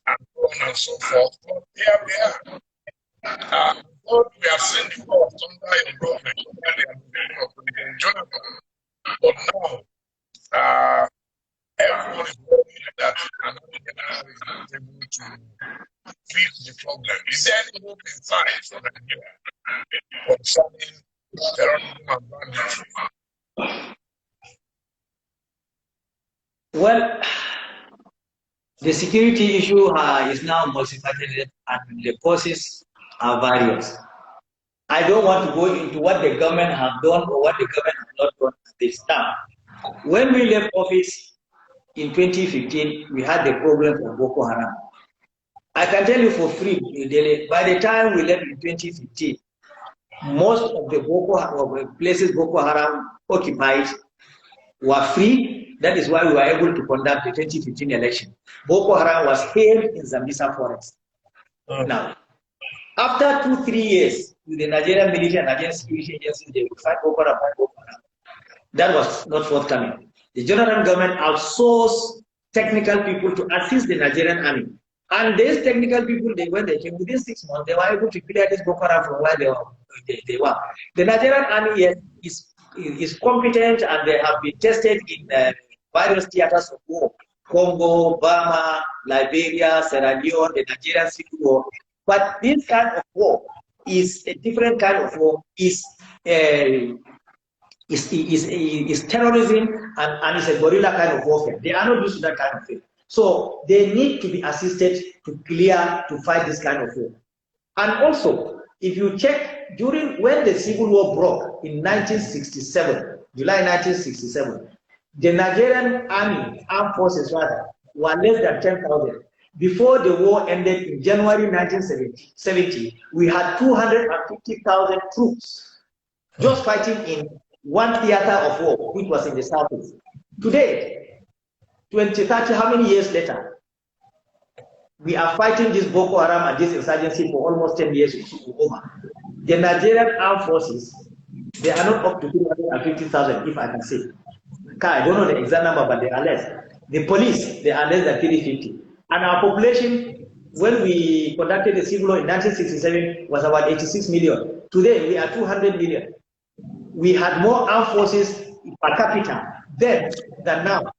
and so on and so forth. But here we are. What we have seen before under your government, under the administration of President Jonathan. But now, everyone is worried that another general is not able to fix the problem. Is there any hope in sight for Nigeria concerning terrorism and banditry? Well, the security issue is now multifaceted and the causes are various. I don't want to go into what the government have done or what the government have not done this time. When we left office in 2015, we had the problem of Boko Haram. I can tell you for free, Dele, by the time we left in 2015, most of the places Boko Haram occupied were free. That is why we were able to conduct the 2015 election. Boko Haram was held in Zambisa forest. Now, after 2-3 years, with the Nigerian military and Nigerian security agencies, they would fight Boko Haram. That was not forthcoming. The general government outsourced technical people to assist the Nigerian army. And these technical people, when they came within 6 months, they were able to clear this Boko Haram from where they were. The Nigerian army is competent and they have been tested in various theaters of war. Congo, Burma, Liberia, Sierra Leone, the Nigerian Civil War. But this kind of war is a different kind of war. Is terrorism and is a guerrilla kind of warfare. They are not used to that kind of thing. So they need to be assisted to fight this kind of war. And also, If you check during when the Civil War broke in 1967, July 1967, the Nigerian armed forces rather, were less than 10,000. Before the war ended in January 1970, we had 250,000 troops just fighting in one theater of war, which was in the southeast. Today, 2030, how many years later, we are fighting this Boko Haram and this insurgency for almost 10 years over. The Nigerian armed forces, they are not up to 250,000, if I can say. I don't know the exact number, but they are less. The police, they are less than 350. And our population, when we conducted the civil war in 1967, was about 86 million. Today, we are 200 million. We had more armed forces per capita then than now.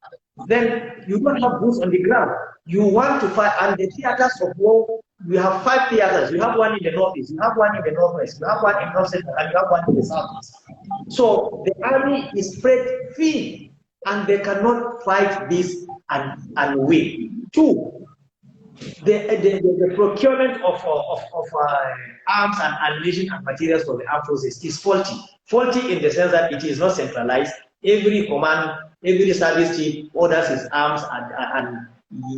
Then you don't have boots on the ground. You want to fight, and the theaters of war, we have 5 theaters. You have one in the northeast, you have one in the northwest, you have one in north central, and you have one in the southeast. So the army is spread thin, and they cannot fight this and win. 2, the procurement of arms and ammunition and materials for the armed forces is faulty. Faulty in the sense that it is not centralized. Every command, every service chief orders his arms and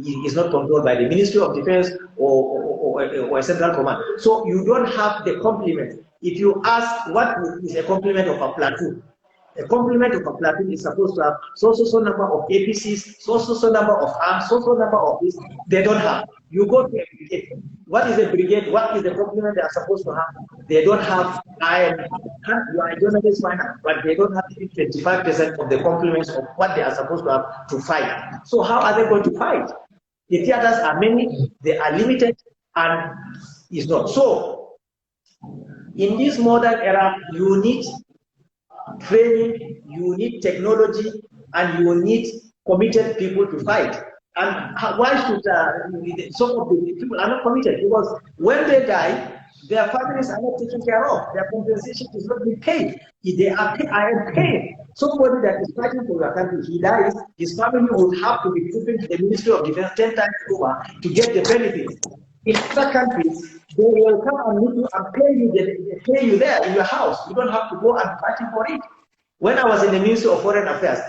is not controlled by the Ministry of Defense or a central command. So you don't have the complement. If you ask what is a complement of a platoon, a complement of a platoon is supposed to have so number of APCs, so number of arms, so number of this. They don't have. You go to a brigade. What is a brigade? What is the complement they are supposed to have? They don't have iron. You are a journalist miner, but they don't have 25% of the complements of what they are supposed to have to fight. So how are they going to fight? The theaters are many, they are limited, and it's not. So in this modern era, you need training, you need technology, and you need committed people to fight. And why should some of the people are not committed? Because when they die, their families are not taken care of. Their compensation is not being paid. If they are paid, somebody that is fighting for your country, he dies, his family would have to be trooping to the Ministry of Defense 10 times over to get the benefits. In other countries, they will come and meet you and pay you there in your house. You don't have to go and fighting for it. When I was in the Ministry of Foreign Affairs,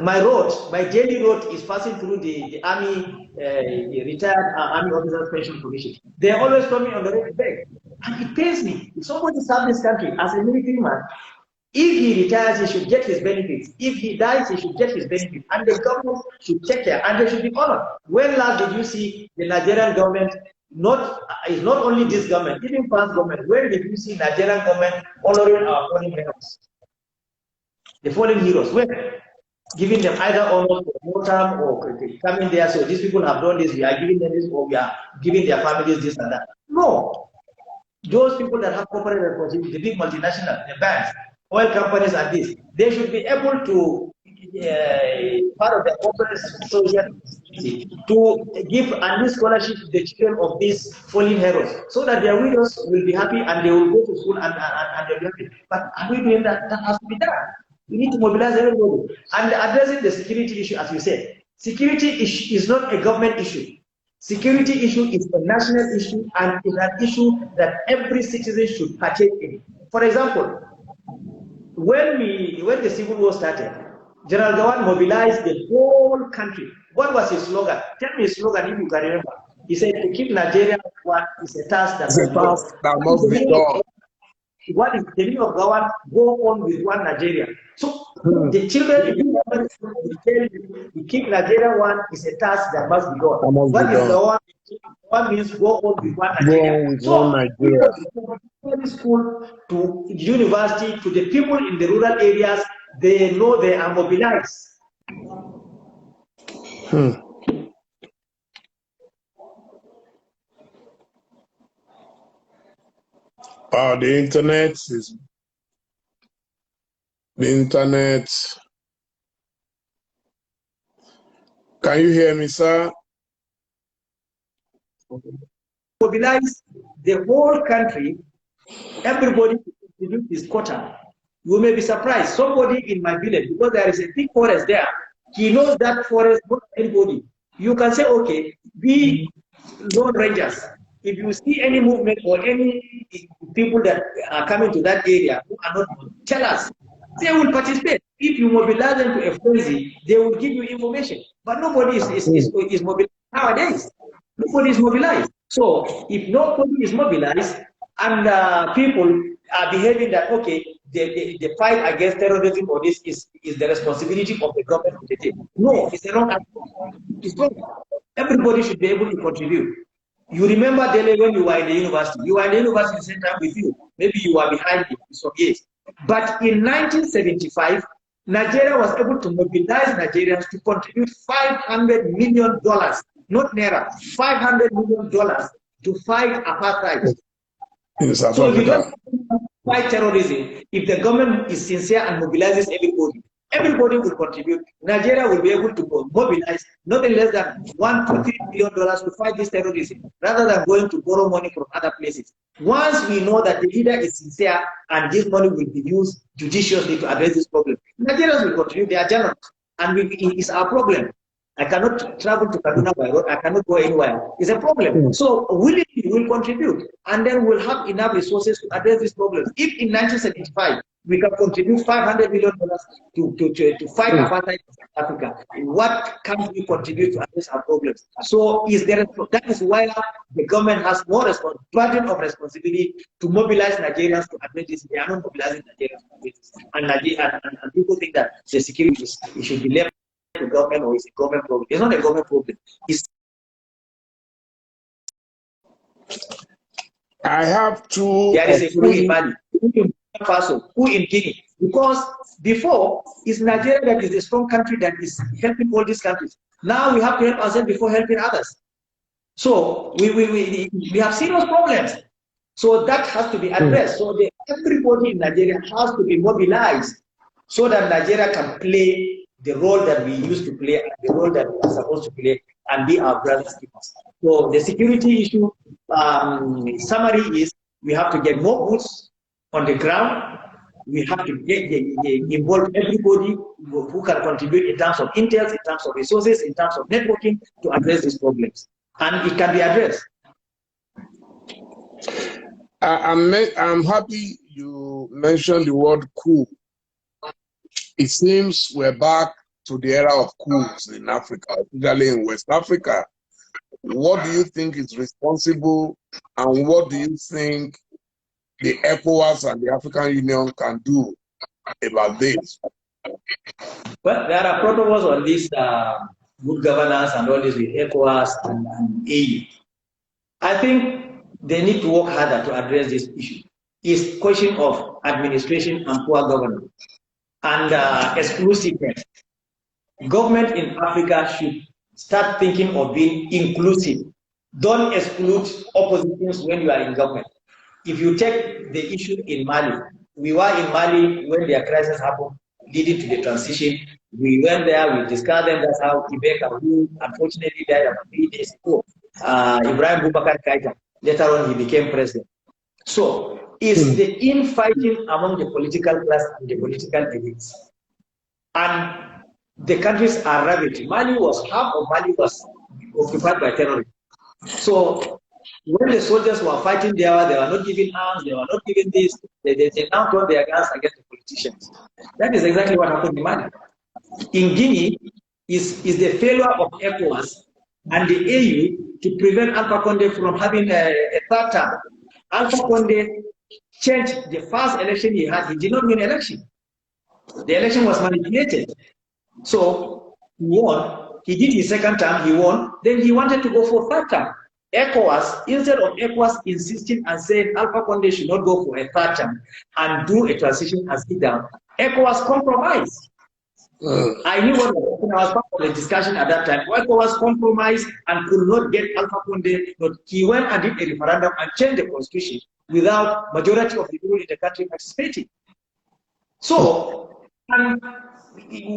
my daily road is passing through the Army, retired Army Officers Pension Commission. They always told me on the road to beg, and it pains me. If somebody serves this country as a military man, if he retires, he should get his benefits. If he dies, he should get his benefits. And the government should take care, and they should be honored. When last did you see the Nigerian government, it's not only this government, even past government, when did you see Nigerian government honoring our fallen heroes? The fallen heroes, when? Giving them either honor for more time or coming there, so these people have done this, we are giving them this, or we are giving their families this and that. No. Those people that have corporate responsibility, the big multinational, the banks, oil companies and this, they should be able to, part of their corporate social responsibility, to give a scholarship to the children of these fallen heroes, so that their widows will be happy and they will go to school and they'll be happy. But are we doing that? That has to be done. We need to mobilize everybody. And addressing the security issue, as you said, security is not a government issue. Security issue is a national issue, and is an issue that every citizen should partake in. For example, when the Civil War started, General Gawan mobilized the whole country. What was his slogan? Tell me his slogan if you can remember. He said, to keep Nigeria one is a task that must be done. What is the meaning of Gawan? Go on with one Nigeria. So the children to keep Nigeria one is a task that must be done. What is Gawan? Gawan means go on with one Nigeria. From school to university to the people in the rural areas, they know they are mobilized. The internet. Can you hear me, sir? Mobilize the whole country, everybody to contribute his quota. You may be surprised, somebody in my village, because there is a big forest there, he knows that forest more than anybody. You can say, okay, we lone rangers, if you see any movement or any people that are coming to that area who are not, tell us. They will participate. If you mobilize them to a frenzy, they will give you information. But nobody is mobilized nowadays. Nobody is mobilized. So if nobody is mobilized and people are behaving that, okay, the fight against terrorism or this is the responsibility of the government to take. No, it's the wrong answer. It's wrong. Everybody should be able to contribute. You remember, Dele, when you were in the university. You were in the university the same time with you. Maybe you were behind me for some years. But in 1975, Nigeria was able to mobilize Nigerians to contribute $500 million, not Naira, $500 million to fight apartheid. So if you don't fight terrorism, if the government is sincere and mobilizes everybody will contribute. Nigeria will be able to mobilize nothing less than $1 to $3 billion to fight this terrorism, rather than going to borrow money from other places. Once we know that the leader is sincere and this money will be used judiciously to address this problem, Nigerians will contribute. They are generous, and it's our problem. I cannot travel to Kaduna by road. I cannot go anywhere. It's a problem. So willingly we'll contribute, and then we'll have enough resources to address these problems. If in 1975 we can contribute $500 million to fight apartheid in South Africa, what can we contribute to address our problems? So that is why the government has more burden of responsibility to mobilize Nigerians to address this. They are not mobilizing Nigerians to address this. And people think that the security should be left to government, or it's a government problem. It's not a government problem. I have two. There is a coup in Mali, coup in Burkina Faso, coup in Guinea. Because before, it's Nigeria that is a strong country that is helping all these countries. Now we have to help ourselves before helping others. So we have serious problems. So that has to be addressed. So everybody in Nigeria has to be mobilized so that Nigeria can play the role that we used to play, and the role that we are supposed to play, and be our brothers keepers. So the security issue summary is we have to get more boots on the ground. We have to involve everybody who can contribute in terms of intel, in terms of resources, in terms of networking to address these problems. And it can be addressed. I'm happy you mentioned the word coup. It seems we're back to the era of coups in Africa, especially in West Africa. What do you think is responsible, and what do you think the ECOWAS and the African Union can do about this? Well, there are protocols on this good governance and all this with ECOWAS and AU. I think they need to work harder to address this issue. It's a question of administration and poor governance and exclusiveness. Government in Africa should start thinking of being inclusive. Don't exclude oppositions when you are in government. If you take the issue in Mali, we were in Mali when their crisis happened, leading to the transition. We went there, we discussed them. That's how Ibeka, who unfortunately died about 3 days ago, Ibrahim Boubacar Keïta, later on he became president. So it's the infighting among the political class and the political elites. And the countries are ravaged. Half of Mali was occupied by terrorists. So when the soldiers were fighting there, they were not giving arms, they were not giving this, they now turned their guns against the politicians. That is exactly what happened in Mali. In Guinea, is the failure of ECOWAS and the AU to prevent Alpha Condé from having a third term. Alpha Condé changed the first election he had. He did not win election. The election was manipulated. So he won. He did his second term, he won. Then he wanted to go for third term. ECOWAS, instead of ECOWAS insisting and saying Alpha Condé should not go for a third term and do a transition and sit down, ECOWAS compromised. I knew what I was part of the discussion at that time. ECOWAS compromised and could not get Alpha Condé, but he went and did a referendum and changed the constitution without majority of the people in the country participating. So, and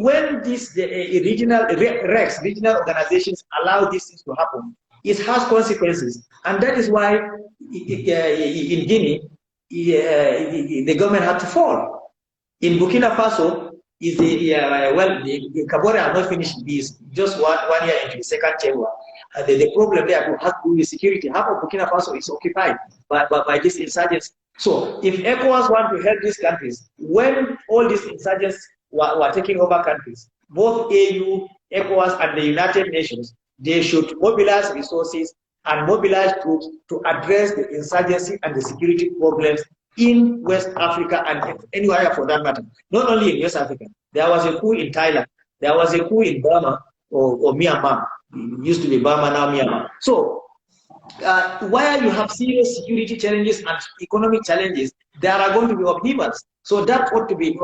when the regional organizations allow these things to happen, it has consequences, and that is why in Guinea the government had to fall. In Burkina Faso, the Kabore has not finished this, just one year into the second chamber, the problem there has to do with security. Half of Burkina Faso is occupied by these insurgents. So if ECOWAS want to help these countries, when all these insurgents were taking over countries, both AU, ECOWAS, and the United Nations, they should mobilize resources and mobilize troops to address the insurgency and the security problems in West Africa and anywhere for that matter. Not only in West Africa. There was a coup in Thailand. There was a coup in Burma or Myanmar. It used to be Burma, now Myanmar. So where you have serious security challenges and economic challenges, there are going to be upheavals. So that ought to be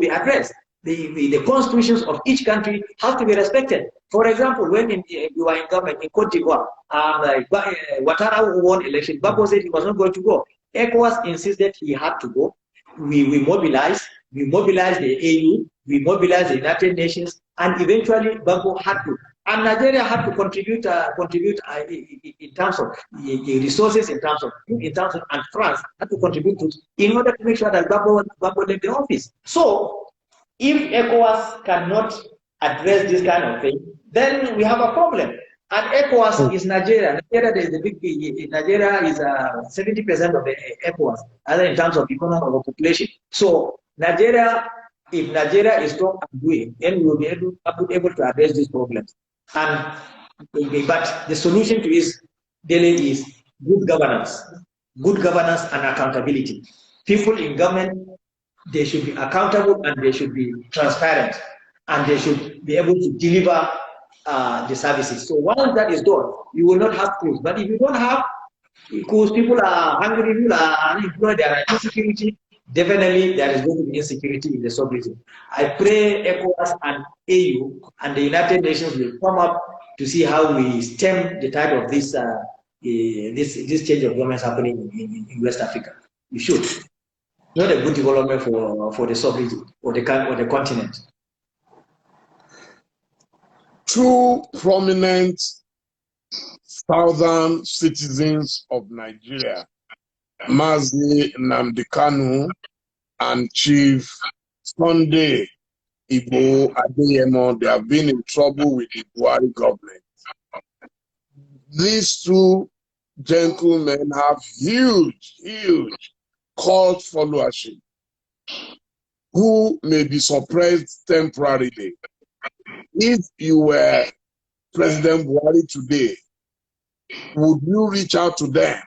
addressed. The constitutions of each country have to be respected. For example, when you are in government in Cote d'Ivoire, Ouattara won election, Gbagbo said he was not going to go. ECOWAS insisted he had to go. We mobilized the AU, we mobilized the United Nations, and eventually Gbagbo had to. And Nigeria had to contribute in terms of the resources, in terms of, and France had to contribute to, in order to make sure that Gbagbo left the office. So, if ECOWAS cannot address this kind of thing, then we have a problem. And ECOWAS is Nigeria. Nigeria is 70% of the ECOWAS, other in terms of economic or population. So Nigeria, if Nigeria is strong and doing, then we will be able to address these problems. And but the solution to this, Dele, is good governance and accountability. People in government, they should be accountable and they should be transparent and they should be able to deliver the services. So once that is done, you will not have coups. But if you don't have coups, people are hungry, people are unemployed, there are insecurity, definitely there is going to be insecurity in the sub-region. I pray ECOWAS and AU and the United Nations will come up to see how we stem the tide of this change of governments happening in West Africa. We should. Not a good development for the sub-region or the continent. Two prominent southern citizens of Nigeria, Mazi Nnamdi Kanu and Chief Sunday Igbo Adeyemo, they have been in trouble with the Buhari government. These two gentlemen have huge cult followership who may be suppressed temporarily. If you were President Buhari today, would you reach out to them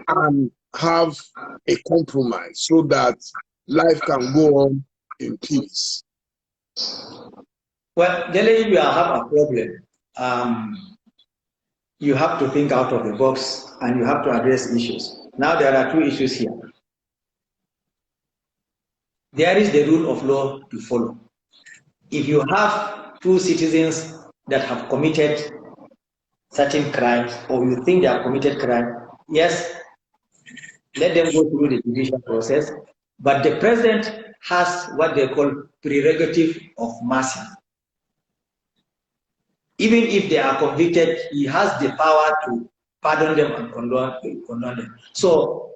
and have a compromise so that life can go on in peace? Well, Dele, you have a problem. You have to think out of the box and you have to address issues. Now there are two issues here. There is the rule of law to follow. If you have two citizens that have committed certain crimes, or you think they have committed crime, yes, let them go through the judicial process, but the president has what they call prerogative of mercy. Even if they are convicted, he has the power to pardon them and condone them. So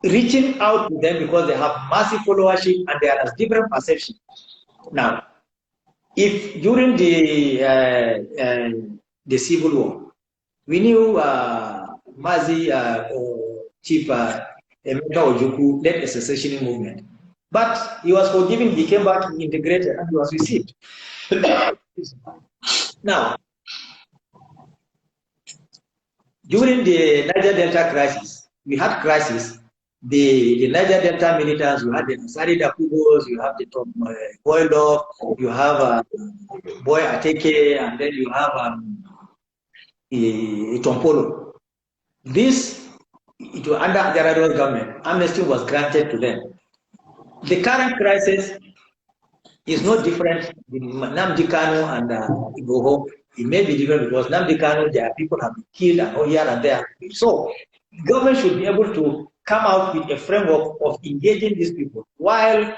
reaching out to them because they have massive followership and they are different perceptions. Now, if during the civil war, we knew Mazi or Chief Emeka Ojukwu led a secession movement, but he was forgiven, he came back, he integrated, and he was received. Now, during the Niger Delta crisis, we had crisis. The Niger Delta militants, you had the Asari Dakubos, you have the Boylov, you have Boy Ateke, and then you have Tompolo. This, it was under the Arado's government, amnesty was granted to them. The current crisis is not different with Nnamdi Kanu and Igboho. It may be different because Nnamdi Kanu, there are people have been killed and all here and there. So, government should be able to come out with a framework of engaging these people while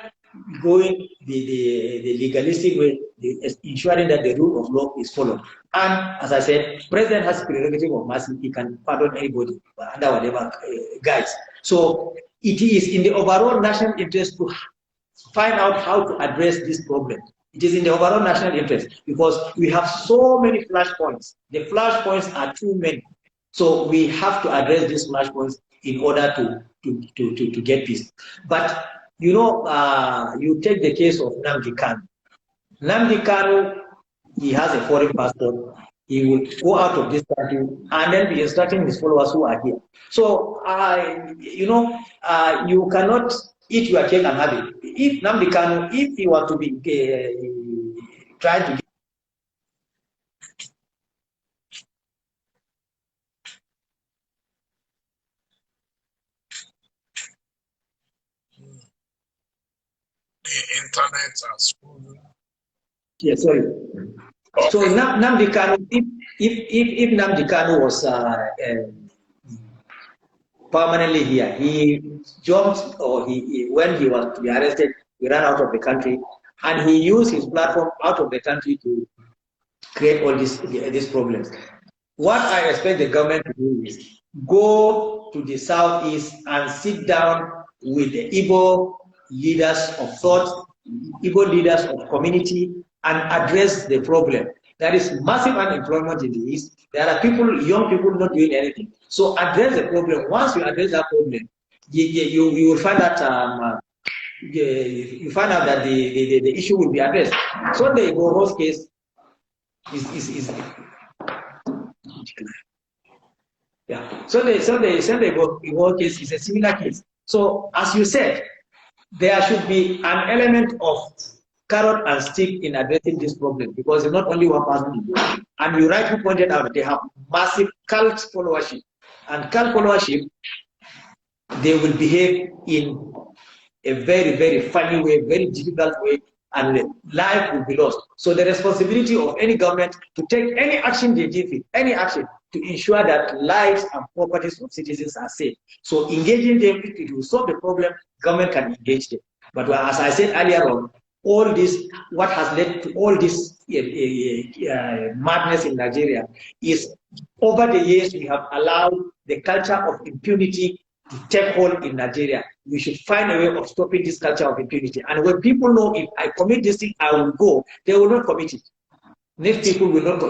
going the legalistic way, ensuring that the rule of law is followed. And as I said, president has prerogative of mercy. He can pardon anybody under whatever guise. So it is in the overall national interest to find out how to address this problem. It is in the overall national interest because we have so many flashpoints. The flashpoints are too many. So we have to address these flashpoints in order to get peace. But, you know, you take the case of Nnamdi Kanu. Nnamdi Kanu, he has a foreign passport. He will go out of this country and then be instructing his followers who are here. So, you know, you cannot eat your cake and have it. If Nnamdi Kanu, if he were to be trying to the internet and school. yes, sorry. Okay. So Nnamdi Kanu, if Nnamdi Kanu was permanently here, he jumped, or when he was to be arrested, he ran out of the country, and he used his platform out of the country to create all these problems. What I expect the government to do is go to the southeast and sit down with the Igbo leaders of thought, Igbo leaders of community, and address the problem. There is massive unemployment in the East. There are people, young people not doing anything. So address the problem. Once you address that problem, you will find that you find out that the issue will be addressed. So the Igbo's case is yeah. So the Igbo case is a similar case. So as you said, there should be an element of carrot and stick in addressing this problem, because it's not only one person. And you rightly pointed out that they have massive cult followership. And cult followership, they will behave in a very, very funny way, very difficult way, and life will be lost. So the responsibility of any government to take any action they give it, any action, to ensure that lives and properties of citizens are safe. So engaging them, if it will solve the problem, government can engage them. But as I said earlier on, all this, what has led to all this madness in Nigeria is, over the years, we have allowed the culture of impunity to take hold in Nigeria. We should find a way of stopping this culture of impunity. And when people know, if I commit this thing, I will go, they will not commit it. Next people will not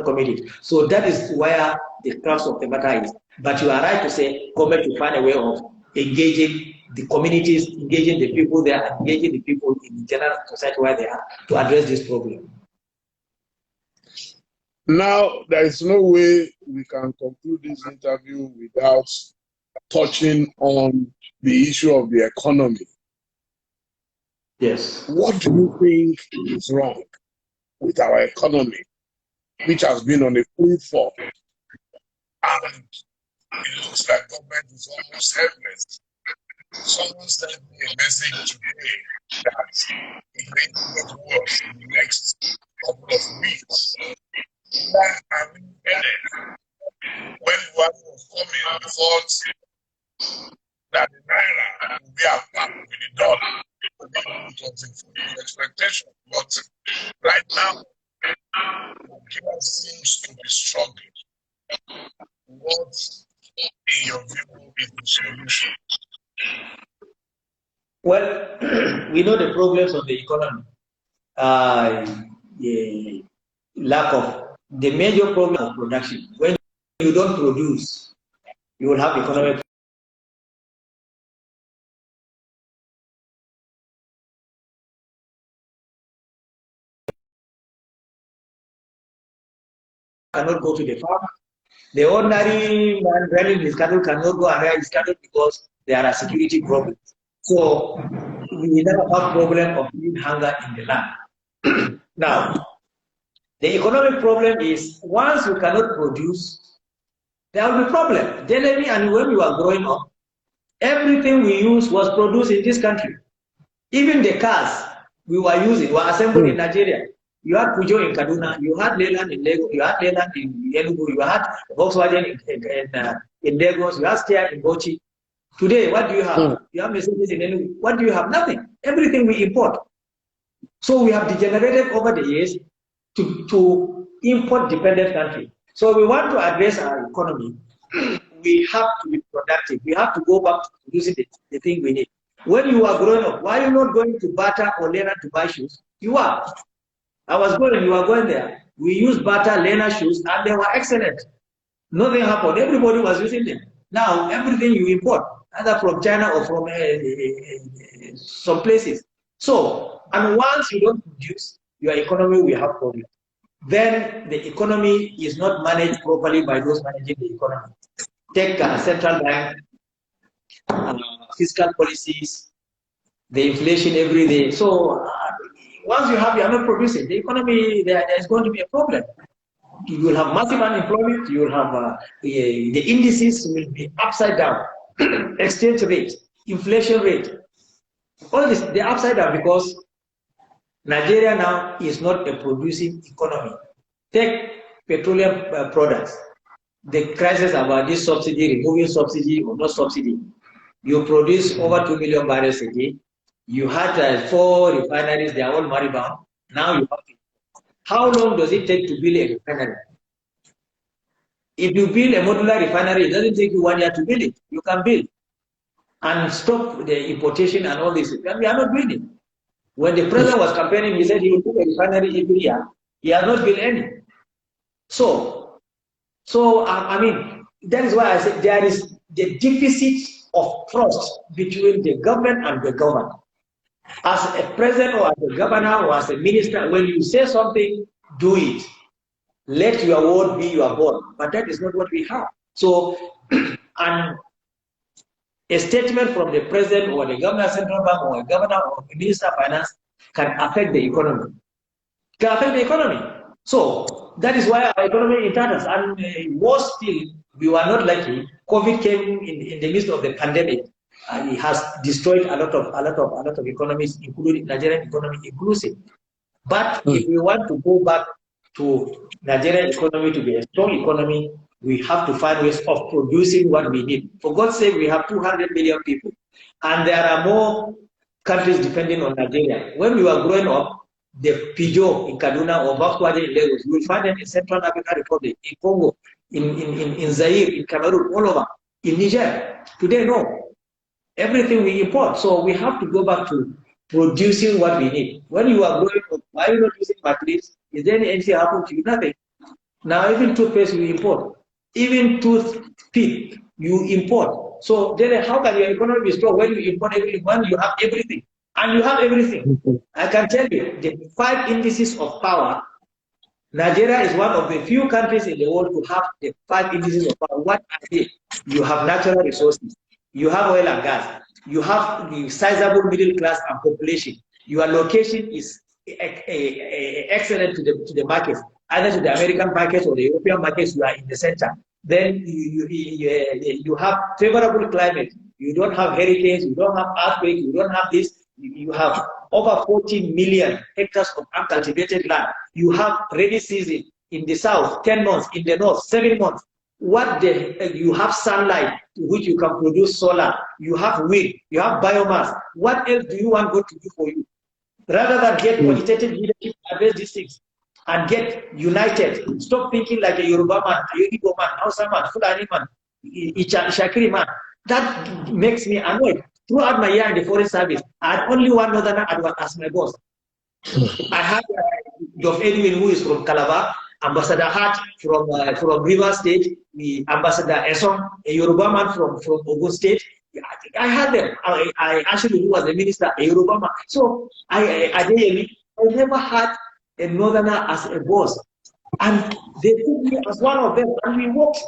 commit it. So that is where the crux of the matter is. But you are right to say, government to find a way of engaging the communities, engaging the people there, engaging the people in the general society where they are, to address this problem. Now, there is no way we can conclude this interview without touching on the issue of the economy. Yes. What do you think is wrong with our economy, which has been on a free fall? And it looks like government is almost helpless. Someone sent me a message today that it may get worse in the next couple of weeks. I mean, when one was coming, we thought that the naira would be a part with the dollar. It was a foolish expectation. But right now, Nigeria seems to be struggling. What, in your view, is the solution? Well, we know the problems of the economy. Lack of the major problem of production. When you don't produce, you will have economic. Cannot go to the farm. The ordinary man running his cattle cannot go and ride his cattle because there are security problems. So we never have problem of hunger in the land. Now, the economic problem is, once you cannot produce, there will be problem. Dele and when we were growing up, everything we used was produced in this country. Even the cars we were using were assembled in Nigeria. You had Pujo in Kaduna, you had Leyland in Lagos, you had Leyland in Enugu, you had Volkswagen in Lagos, you had Steer in Bauchi. Today, what do you have? You have Mercedes in Enugu. What do you have? Nothing. Everything we import. So we have degenerated over the years to import-dependent country. So we want to address our economy. We have to be productive. We have to go back to producing the thing we need. When you are growing up, why are you not going to Bata or Lena to buy shoes? You are. I was going, you are going there. We used Bata, Lena shoes, and they were excellent. Nothing happened. Everybody was using them. Now, everything you import, either from China or from some places. So, and once you don't produce, your economy will have problems. Then the economy is not managed properly by those managing the economy. Take central bank, fiscal policies, the inflation every day. So once you are not producing, the economy, there is going to be a problem. You will have massive unemployment, you will have the indices will be upside down, exchange rate, inflation rate, all this, they're upside down because Nigeria now is not a producing economy. Take petroleum products. The crisis about this subsidy, removing subsidy or no subsidy. You produce over 2 million barrels a day. You had 4 refineries, they are all moribund. Now you have to. How long does it take to build a refinery? If you build a modular refinery, it doesn't take you 1 year to build it. You can build and stop the importation and all this. And we are not doing it. When the president was campaigning, he said he will build a refinery every year. He has not built any. So I mean, that is why I said there is the deficit of trust between the government and the governed. As a president or as a governor or as a minister, when you say something, do it. Let your word be your bond. But that is not what we have. So, and a statement from the president or the governor of central bank or a governor or a minister of finance can affect the economy. Can affect the economy. So that is why our economy is tatters. And worse still, we were not lucky. COVID came in the midst of the pandemic, and it has destroyed a lot of economies, including Nigerian economy inclusive. But if we want to go back to Nigerian economy to be a strong economy, we have to find ways of producing what we need. For God's sake, we have 200 million people, and there are more countries depending on Nigeria. When we were growing up, the Peugeot in Kaduna or Volkswagen in Lagos, you will find them in Central African Republic, in Congo, in Zaire, in Cameroon, all over, in Niger. Today, no. Everything we import. So we have to go back to producing what we need. When you are growing up, why are you not using batteries? Is there anything happen to you? Nothing. Now, even toothpaste we import. Even toothpick you import. So then how can your economy be strong when you import everything, when you have everything? And you have everything. I can tell you, the 5 indices of power, Nigeria is one of the few countries in the world to have the 5 indices of power. What are they? You have natural resources. You have oil and gas. You have the sizable middle class and population. Your location is excellent to the markets, either to the American markets or the European markets. You are in the center. Then you have favorable climate. You don't have hurricanes. You don't have earthquakes. You don't have this. You have over 14 million hectares of uncultivated land. You have rainy season in the south, 10 months, in the north, 7 months. You have sunlight to which you can produce solar. You have wind. You have biomass. What else do you want God to do for you? Rather than get qualitative leadership, address these things and get united. Stop thinking like a Yoruba man, a Yoruba man, Hausa man, Fulani man, Shakiri man. That makes me annoyed. Throughout my year in the foreign service, I had only one northerner as my boss. I had Dov Edwin, who is from Calabar, Ambassador Hart from Rivers State, the Ambassador Esson, a Yoruba man from Ogun State. I had them. I actually, who was the minister, a Yoruba man. So I never had a northerner as a boss. And they put me as one of them, and we worked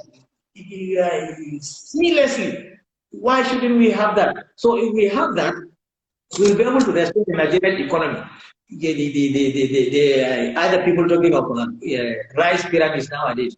seamlessly. Why shouldn't we have that? So if we have that, we'll be able to respect the Nigerian economy. Other people talking of rice pyramids nowadays.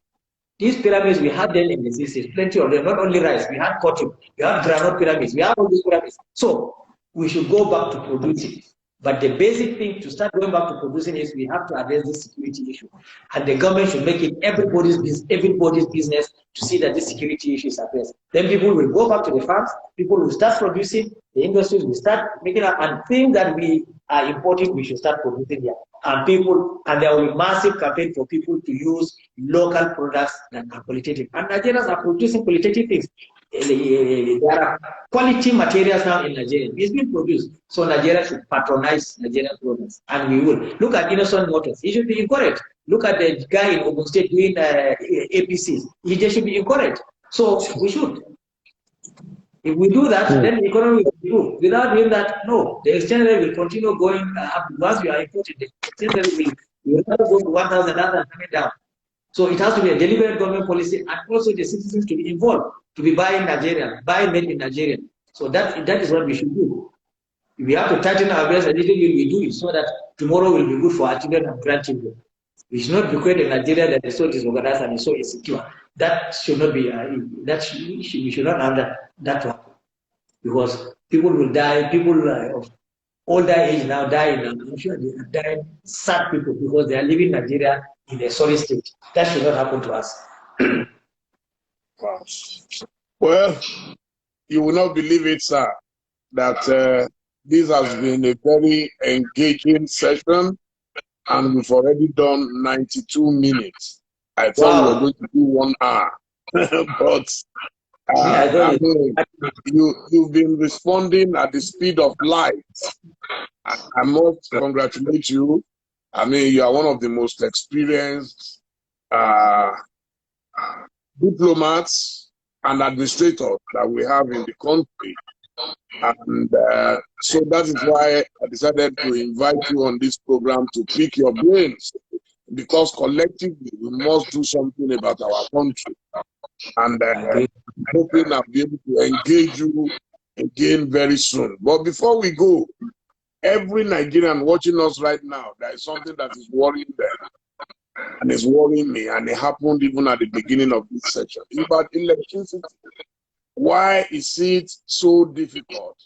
These pyramids, we had them in the 60s, plenty of them, not only rice, we had cotton, we had granite pyramids, we have all these pyramids. So we should go back to producing. But the basic thing to start going back to producing is we have to address this security issue. And the government should make it everybody's business to see that this security issue is addressed. Then people will go back to the farms, people will start producing, the industries will start making up, and things that we are importing, we should start producing here. And there will be massive campaign for people to use local products that are qualitative. And Nigerians are producing qualitative things. there are quality materials now in Nigeria. It's been produced. So Nigeria should patronize Nigerian products. And we will. Look at Innocent Motors. He should be encouraged. Look at the guy in Ogun State doing APCs. He just should be encouraged. So we should. If we do that, then the economy will improve. Without doing that, no. The exchange rate will continue going up. Once we are importing, the exchange rate will not go to 1,000 and coming down. So it has to be a deliberate government policy, and also the citizens to be involved, to be buying Nigeria, buying made in Nigeria. So that is what we should do. If we have to tighten our belts a little bit, we do it so that tomorrow will be good for our children and grandchildren. We should not be creating Nigeria that is so disorganized and is so insecure. That should not be. We should not have that one, because people will die. People of older age now die. I'm sure they are dying. Sad people because they are living Nigeria in a sorry state. That should not happen to us. Well, you will not believe it, sir, that this has been a very engaging session, and we've already done 92 minutes. I thought we were going to do 1 hour, but I mean, you've been responding at the speed of light. I must congratulate you. I mean, you are one of the most experienced diplomats and administrators that we have in the country. And so that is why I decided to invite you on this program to pick your brains, because collectively we must do something about our country. And I'm hoping I'll be able to engage you again very soon. But before we go, every Nigerian watching us right now, there is something that is worrying them and is worrying me, and it happened even at the beginning of this session. It's about electricity. Why is it so difficult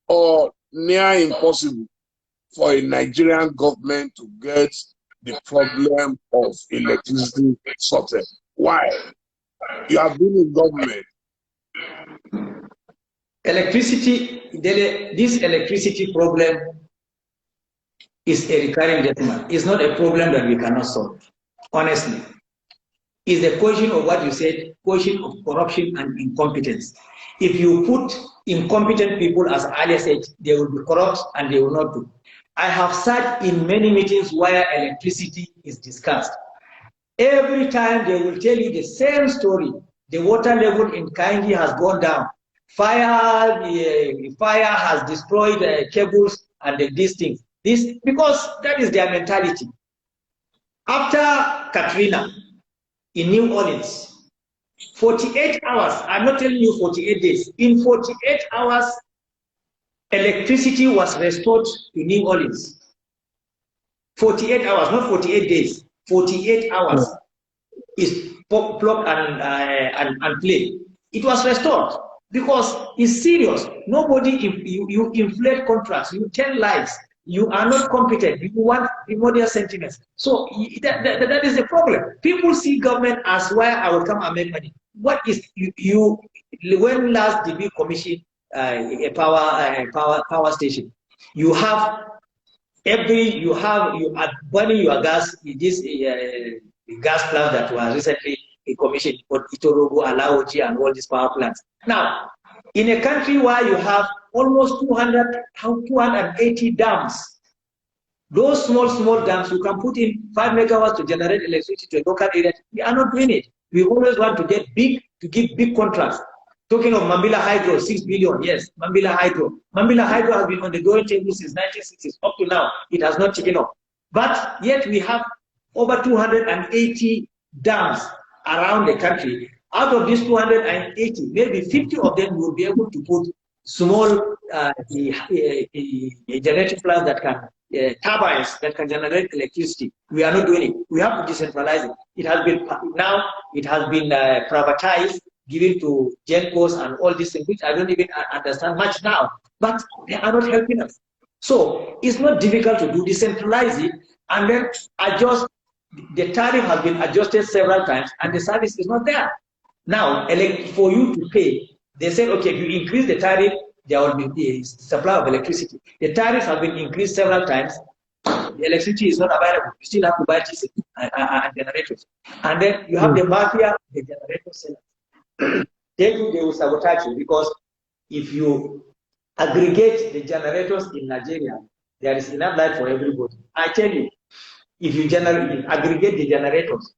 or near impossible for a Nigerian government to get the problem of electricity sorted? Why? You have been in government. Electricity, this electricity problem is a recurring demand. It's not a problem that we cannot solve, honestly. It's a question of what you said, question of corruption and incompetence. If you put incompetent people, as Aare said, they will be corrupt and they will not do. I have sat in many meetings where electricity is discussed. Every time they will tell you the same story. The water level in Kainji has gone down. Fire has destroyed cables and these things. This, because that is their mentality. After Katrina in New Orleans, 48 hours, I'm not telling you 48 days, in 48 hours, electricity was restored to New Orleans. 48 hours, not 48 days, 48 hours is plugged and played. It was restored because it's serious. Nobody, you inflate contracts, you tell lies, you are not competent, you want primordial sentiments. So that is the problem. People see government as where I will come and make money. What is when last did we commission a power station? You have you are burning your gas in this gas plant that was recently commissioned for Itorogu, Alaoji, and all these power plants. Now, in a country where you have almost 280 dams, those small dams, you can put in 5 megawatts to generate electricity to a local area. We are not doing it. We always want to get big, to give big contracts. Talking of Mambila Hydro, 6 billion, yes, Mambila Hydro. Mambila Hydro has been on the drawing table since 1960s. Up to now, it has not taken off. But yet we have over 280 dams around the country. Out of these 280, maybe 50 of them will be able to put small generating plants that can, turbines that can generate electricity. We are not doing it. We have to decentralize it. It has been, now it has been privatized, given to GenCos and all these things, which I don't even understand much now, but they are not helping us. So it's not difficult to do, decentralize it, and then adjust. The tariff has been adjusted several times, and the service is not there. Now, for you to pay, they said, okay, if you increase the tariff, there will be the supply of electricity. The tariffs have been increased several times. The electricity is not available. You still have to buy and generators. And then you have the mafia, the generator sellers. they will sabotage you, because if you aggregate the generators in Nigeria, there is enough light for everybody. I tell you, if you aggregate the generators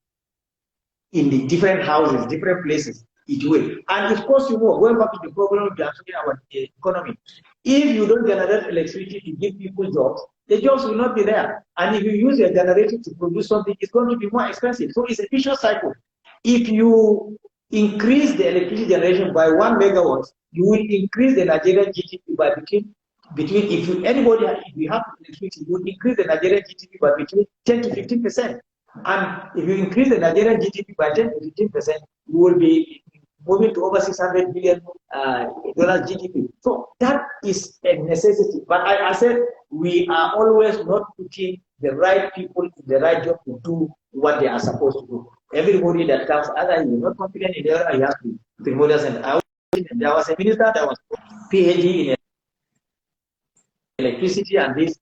in the different houses, different places, it will. And of course, going back to the problem of our economy, if you don't generate electricity to give people jobs, the jobs will not be there. And if you use a generator to produce something, it's going to be more expensive. So it's a vicious cycle. If you increase the electricity generation by 1 megawatt, you will increase the Nigerian GDP by between if you have electricity, you will increase the Nigerian GDP by between 10 to 15%. And if you increase the Nigerian GDP by 10 to 15%, you will be moving to over $600 billion GDP. So that is a necessity. But I said we are always not putting the right people in the right job to do what they are supposed to do. Everybody that comes, either you're not confident in the other, you have to promote us. And there was a minister that was PhD in electricity and this.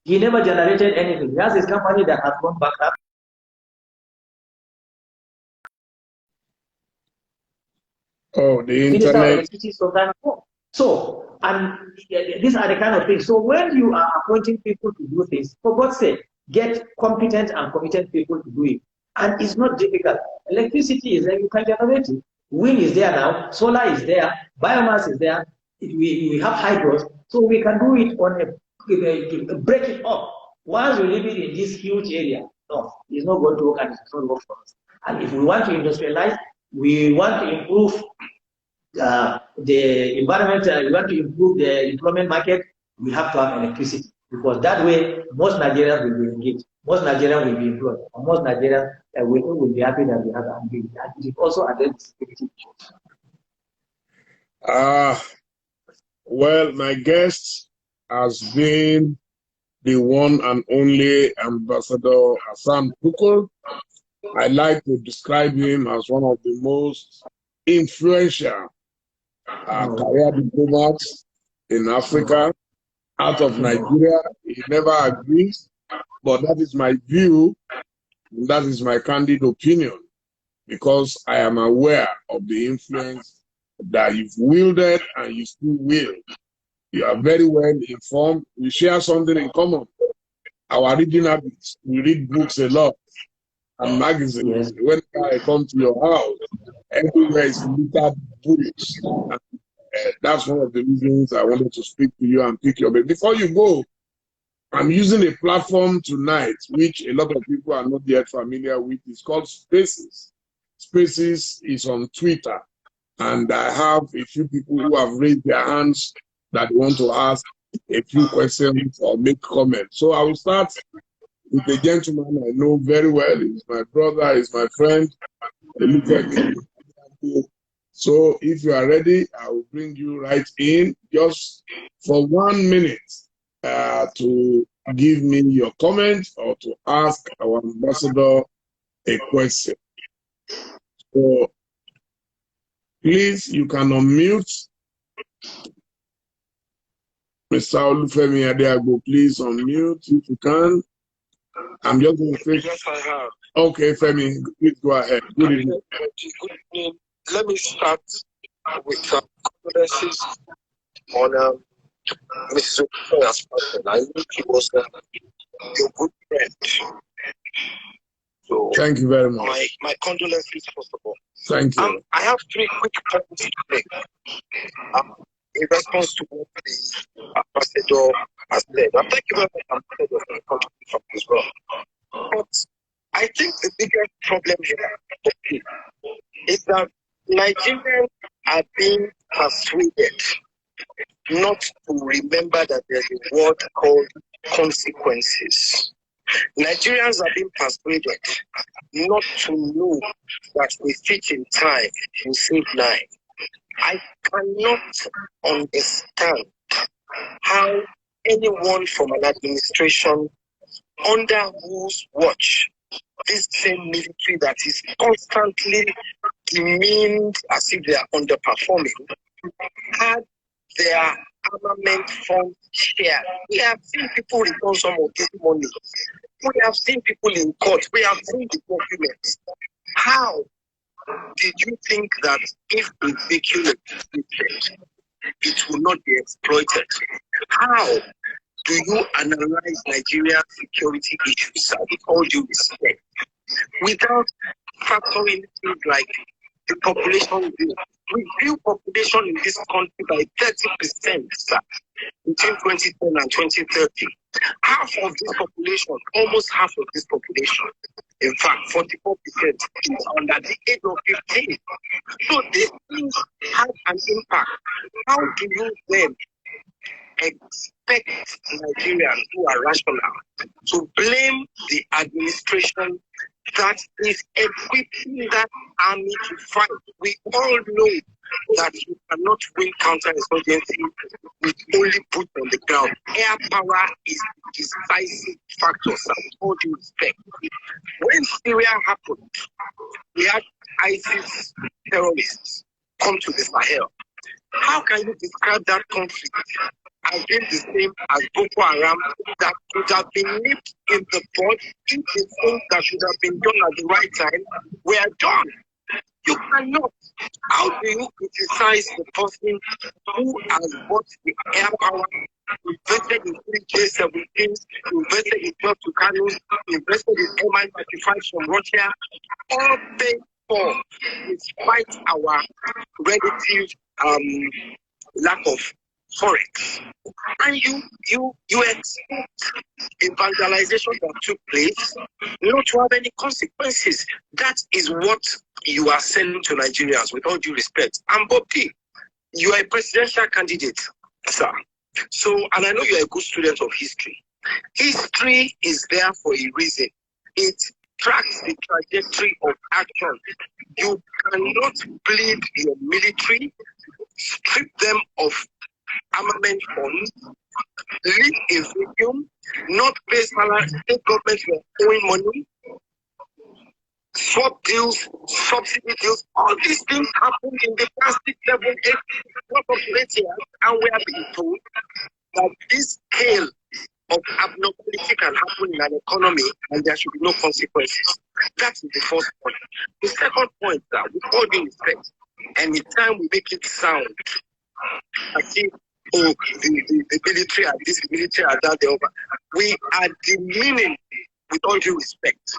He never generated anything. He has his company that has gone bankrupt. Oh, the Minister of internet. Electricity sometimes. So, and these are the kind of things. So when you are appointing people to do things, for God's sake, get competent and committed people to do it. And it's not difficult. Electricity is there, you can generate it. Wind is there now, solar is there, biomass is there, we have hydros, so we can do it on break it up. Once we live in this huge area, no, it's not going to work and it's not work for us. And if we want to industrialize, we want to improve the environment, we want to improve the employment market, we have to have electricity. Because that way, most Nigerians will be engaged, most Nigerians will be employed, and most Nigerians will be happy that we have engaged. And it also address security issues. Well, my guest has been the one and only Ambassador Hassan Pukur. I like to describe him as one of the most influential career diplomats in Africa. Out of Nigeria, he never agrees, but that is my view, and that is my candid opinion, because I am aware of the influence that you've wielded and you still wield. You are very well informed. We share something in common. Our reading habits. We read books a lot and magazines. Yes. When I come to your house, everywhere is littered books. That's one of the reasons I wanted to speak to you and pick your brain. Before you go, I'm using a platform tonight, which a lot of people are not yet familiar with. It's called Spaces. Spaces is on Twitter. And I have a few people who have raised their hands that want to ask a few questions or make comments. So I will start with a gentleman I know very well. He's my brother, he's my friend. So if you are ready, I will bring you right in just for 1 minute to give me your comment or to ask our ambassador a question. So please, you can unmute. Mr. Olufemi Adeagbo, please unmute if you can. I'm just going to say. Yes, I have. Okay, Femi, please go ahead. Good evening. Good evening. Let me start with condolences on Mrs. Okoya's person. I know she was your good friend. So thank you very much. My condolences, first of all. Thank you. I have 3 quick points to make in response to what the ambassador has said. And thank you very much, ambassador, for the contribution as well. But I think the biggest problem here is that Nigerians are being persuaded not to remember that there's a word called consequences. Nigerians are being persuaded not to know that we fit in time to save life. I cannot understand how anyone from an administration under whose watch this same military that is constantly demeaned as if they are underperforming had their armament funds shared. We have seen people return some of this money. We have seen people in court. We have seen the documents. How did you think that if the vehicle existed, it will not be exploited? How do you analyze Nigeria's security issues, with all due respect, without factoring things like the population view? We grew population in this country by 30%, sir, between 2010 and 2030. Half of this population, almost half of this population, in fact, 44% is under the age of 15. So these things have an impact. How do you then expect Nigerians who are rational to blame the administration that is equipping that army to fight? We all know that you cannot win counter-insurgency with only boots on the ground. Air power is a decisive factor, sir, with all due respect. When Syria happened, we had ISIS terrorists come to the Sahel. How can you describe that conflict as being the same as Boko Haram that could have been nipped in the bud if the things that should have been done at the right time were done? You cannot. How do you criticize the person who has bought the air power, invested in 3J17s, invested in 12 Tucanos, invested in Mi-35 from Russia, all paid for despite our relative lack of forex? And you expect evangelization that took place not to have any consequences. That is what you are selling to Nigerians, with all due respect. And Bob D, you are a presidential candidate, sir. So, and I know you are a good student of history. History is there for a reason. It tracks the trajectory of action. You cannot bleed your military, strip them of armament funds, leave a vacuum, not pay salary, state governments were owing money, swap deals, subsidy deals. All these things happened in the past 6, 7, 8, 8 years, and we are being told that this scale of abnormality can happen in an economy and there should be no consequences. That is the first point. The second point, that with all due respect, anytime we make it sound as if, oh, the military are this, the military are that, we are demeaning, with all due respect,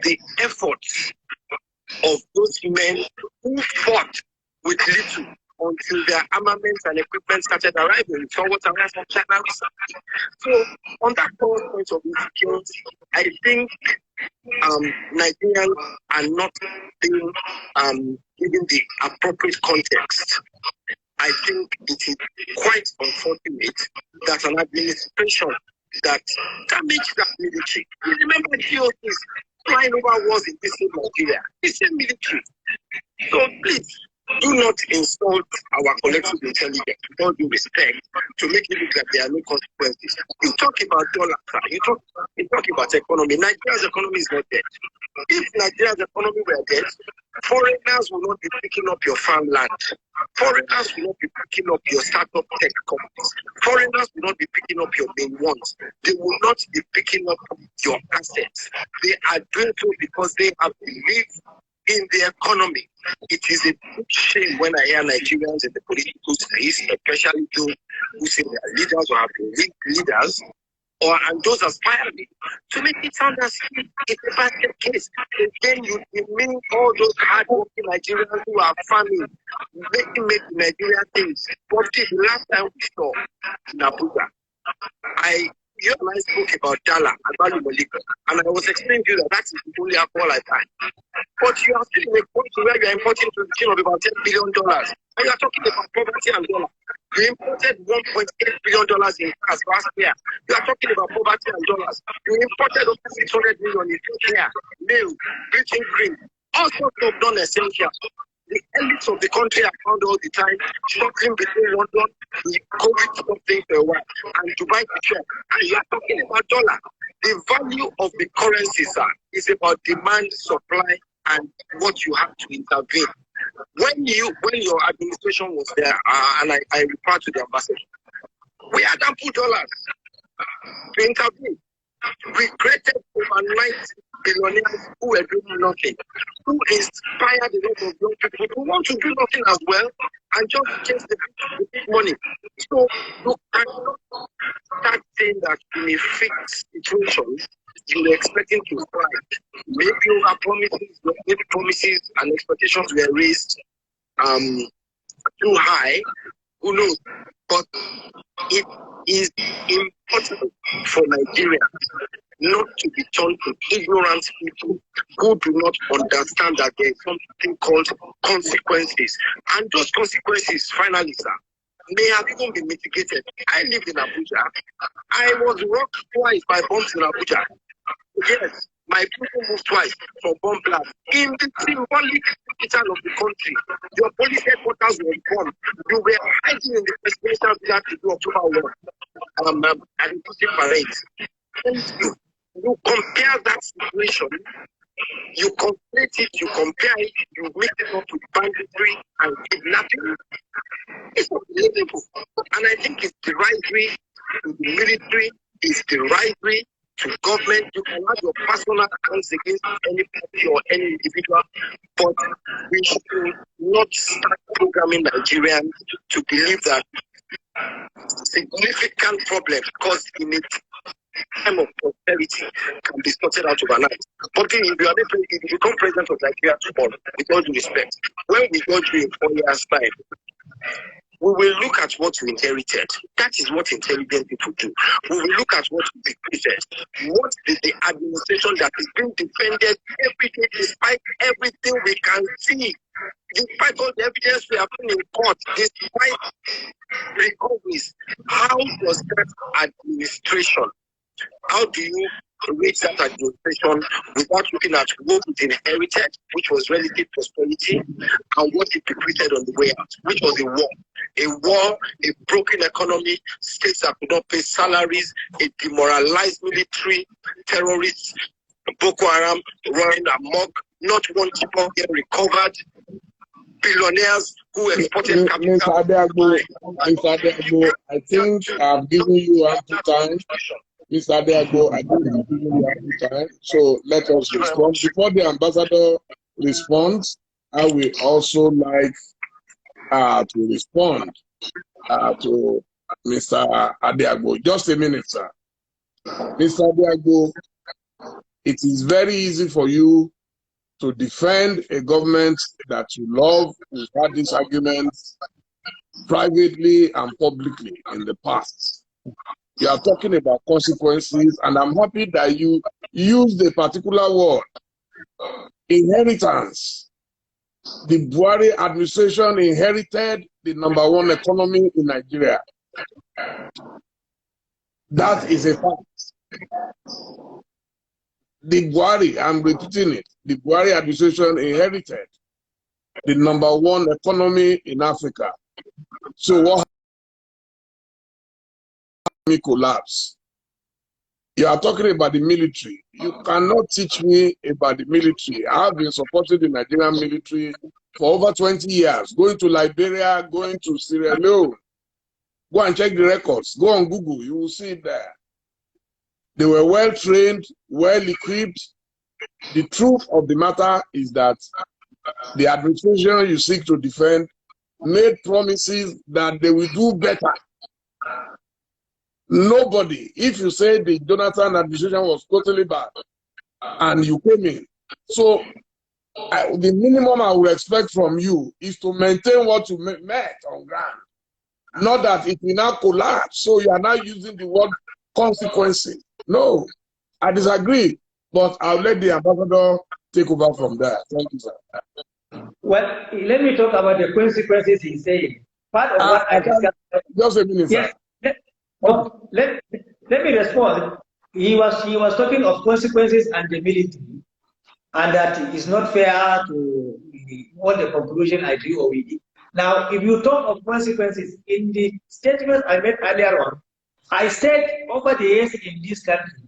the efforts of those men who fought with little until their armaments and equipment started arriving. So what arrived from China. So on that point of insecurity, I think Nigerians are not being given the appropriate context. I think it is quite unfortunate that an administration that damaged that military. You remember GOPs flying over wars in this same Nigeria, the same military. So please, do not insult our collective intelligence, with all due respect, to make it look like there are no consequences. You talk about dollars, you talk about economy. Nigeria's economy is not dead. If Nigeria's economy were dead, foreigners will not be picking up your farmland. Foreigners will not be picking up your startup tech companies. Foreigners will not be picking up your main ones. They will not be picking up your assets. They are doing so because they have believed in the economy. It is a big shame when I hear Nigerians in the political space, especially those who say they are leaders or have been leaders, and those aspiring, to make it sound as if it's a basket case. Again, you demean all those hard-working Nigerians who are farming, making Nigeria things. But the last time we saw in Abuja, you and I spoke about Dele and Momodu, and I was explaining to you that is the only alcohol I buy. But you are still in a point where you are importing to the tune of about $10 billion. And you are talking about poverty and dollar. You imported $1.8 billion in cars last year. You are talking about poverty and dollars. You imported over 600 million in care, mail, bleaching cream, all sorts of non-essentials. The elites of the country are found all the time, struggling between London, the COVID stop things for a while, and Dubai picture. And you are talking about dollar. The value of the currency, sir, is about demand, supply, and what you have to intervene. When your administration was there, and I refer to the ambassador, we had ample dollars to intervene. We created over $90 billionaires who were doing nothing, who inspired a lot of young people who want to do nothing as well and just chase the big money. So you cannot start saying that in a fixed situation, you were expecting to thrive. Maybe promises and expectations were raised too high, who knows? But it is impossible for Nigeria not to be turned to ignorant people who do not understand that there is something called consequences. And those consequences, finally, sir, may have even been mitigated. I lived in Abuja. I was rocked twice by bombs in Abuja. Yes, my people moved twice from bomb blast. In the symbolic capital of the country, your police headquarters were bombed. You were hiding in the presidential villa to do October 1 and inclusive parades. And you compare that situation, you complete it, you compare it, you mix it up with banditry and kidnapping. It's unbelievable. And I think it's derisory to the military, it's derisory to government. You can have your personal accounts against any party or any individual, but we should not start programming Nigerians to believe that significant problems caused in it time of prosperity can be sorted out overnight. But if you become president of Nigeria tomorrow, with all due respect, when we go through in 4 years' time, we will look at what we inherited. That is what intelligent people do. We will look at what we bequeathed. What is the administration that is being defended every day despite everything we can see? Despite all the evidence we have seen in court, despite recoveries, how was that administration? How do you rate that administration without looking at what it inherited, which was relative prosperity, and what it bequeathed on the way out, which was a war, a broken economy, states that could not pay salaries, a demoralized military, terrorists, Boko Haram running amok, not one people get recovered, billionaires who exported capital. Mr. Adeagbo, I think I've given you ample time. Mr. Adeagbo, I think I've given you ample time. So let us respond. Before the ambassador responds, I will also like to respond to Mr. Adeagbo. Just a minute, sir. Mr. Adeagbo, it is very easy for you to defend a government that you love. We've had these arguments privately and publicly in the past. You are talking about consequences, and I'm happy that you used a particular word, inheritance. The Buhari administration inherited the #1 economy in Nigeria. That is a fact. The Buhari, I'm repeating it, the Buhari administration inherited the #1 economy in Africa. So what happened? Collapse. You are talking about the military. You cannot teach me about the military. I have been supporting the Nigerian military for over 20 years, going to Liberia, going to Sierra Leone. Go and check the records. Go on Google, you will see it there. They were well trained, well equipped. The truth of the matter is that the administration you seek to defend made promises that they will do better. Nobody, if you say the Jonathan administration was totally bad and you came in, so the minimum I would expect from you is to maintain what you met on ground, not that it will now collapse. So you are now using the word consequences. No, I disagree, but I'll let the ambassador take over from there. Thank you, sir. Well, let me talk about the consequences he's saying. Part of what I discussed. Just a minute, sir. Yes. Let me respond. He was talking of consequences and the military, and that it's not fair to all the conclusion I agree with. Now, if you talk of consequences, in the statement I made earlier on, I said over the years in this country,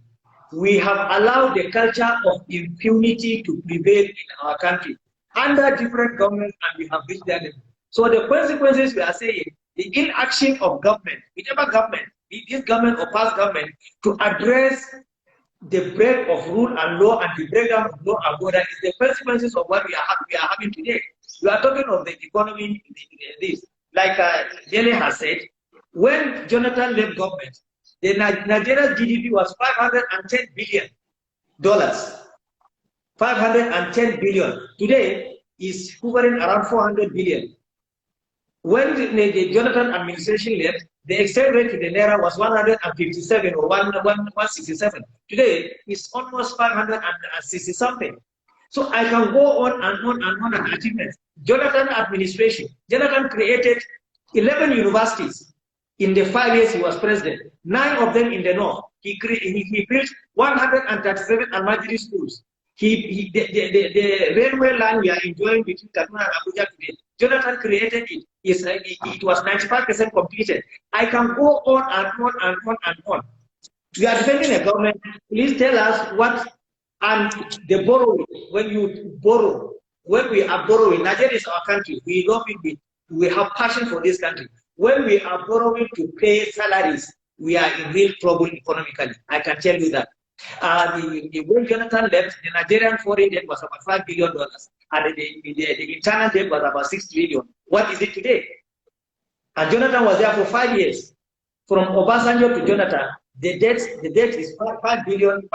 we have allowed the culture of impunity to prevail in our country under different governments, and we have reached that level. So the consequences we are saying, the inaction of government, whichever government, be this government or past government, to address the break of rule and law and the breakdown of law and order is the consequences of what we are having today. We are talking of the economy, this. Like Dele has said, when Jonathan left government, the Nigeria's GDP was $510 billion. 510 billion. Today is hovering around 400 billion. When the Jonathan administration left, the exchange rate to the naira was 157 or 167. Today it's almost 560 something. So I can go on and on and on and achievements. Jonathan administration, Jonathan created 11 universities in the 5 years he was president. 9 of them in the north. He built 137 elementary schools. The railway line we are enjoying between Kaduna and Abuja today, Jonathan created it. It was 95% completed. I can go on and on and on and on. We are defending a government. Please tell us what, and the borrowing. When you borrow, when we are borrowing, Nigeria is our country. We love it. We have passion for this country. When we are borrowing to pay salaries, we are in real trouble economically. I can tell you that. When Jonathan left, the Nigerian foreign debt was about $5 billion, and the internal debt was about $6 trillion. What is it today? And Jonathan was there for 5 years. From Obasanjo to Jonathan, the debt is $5 billion,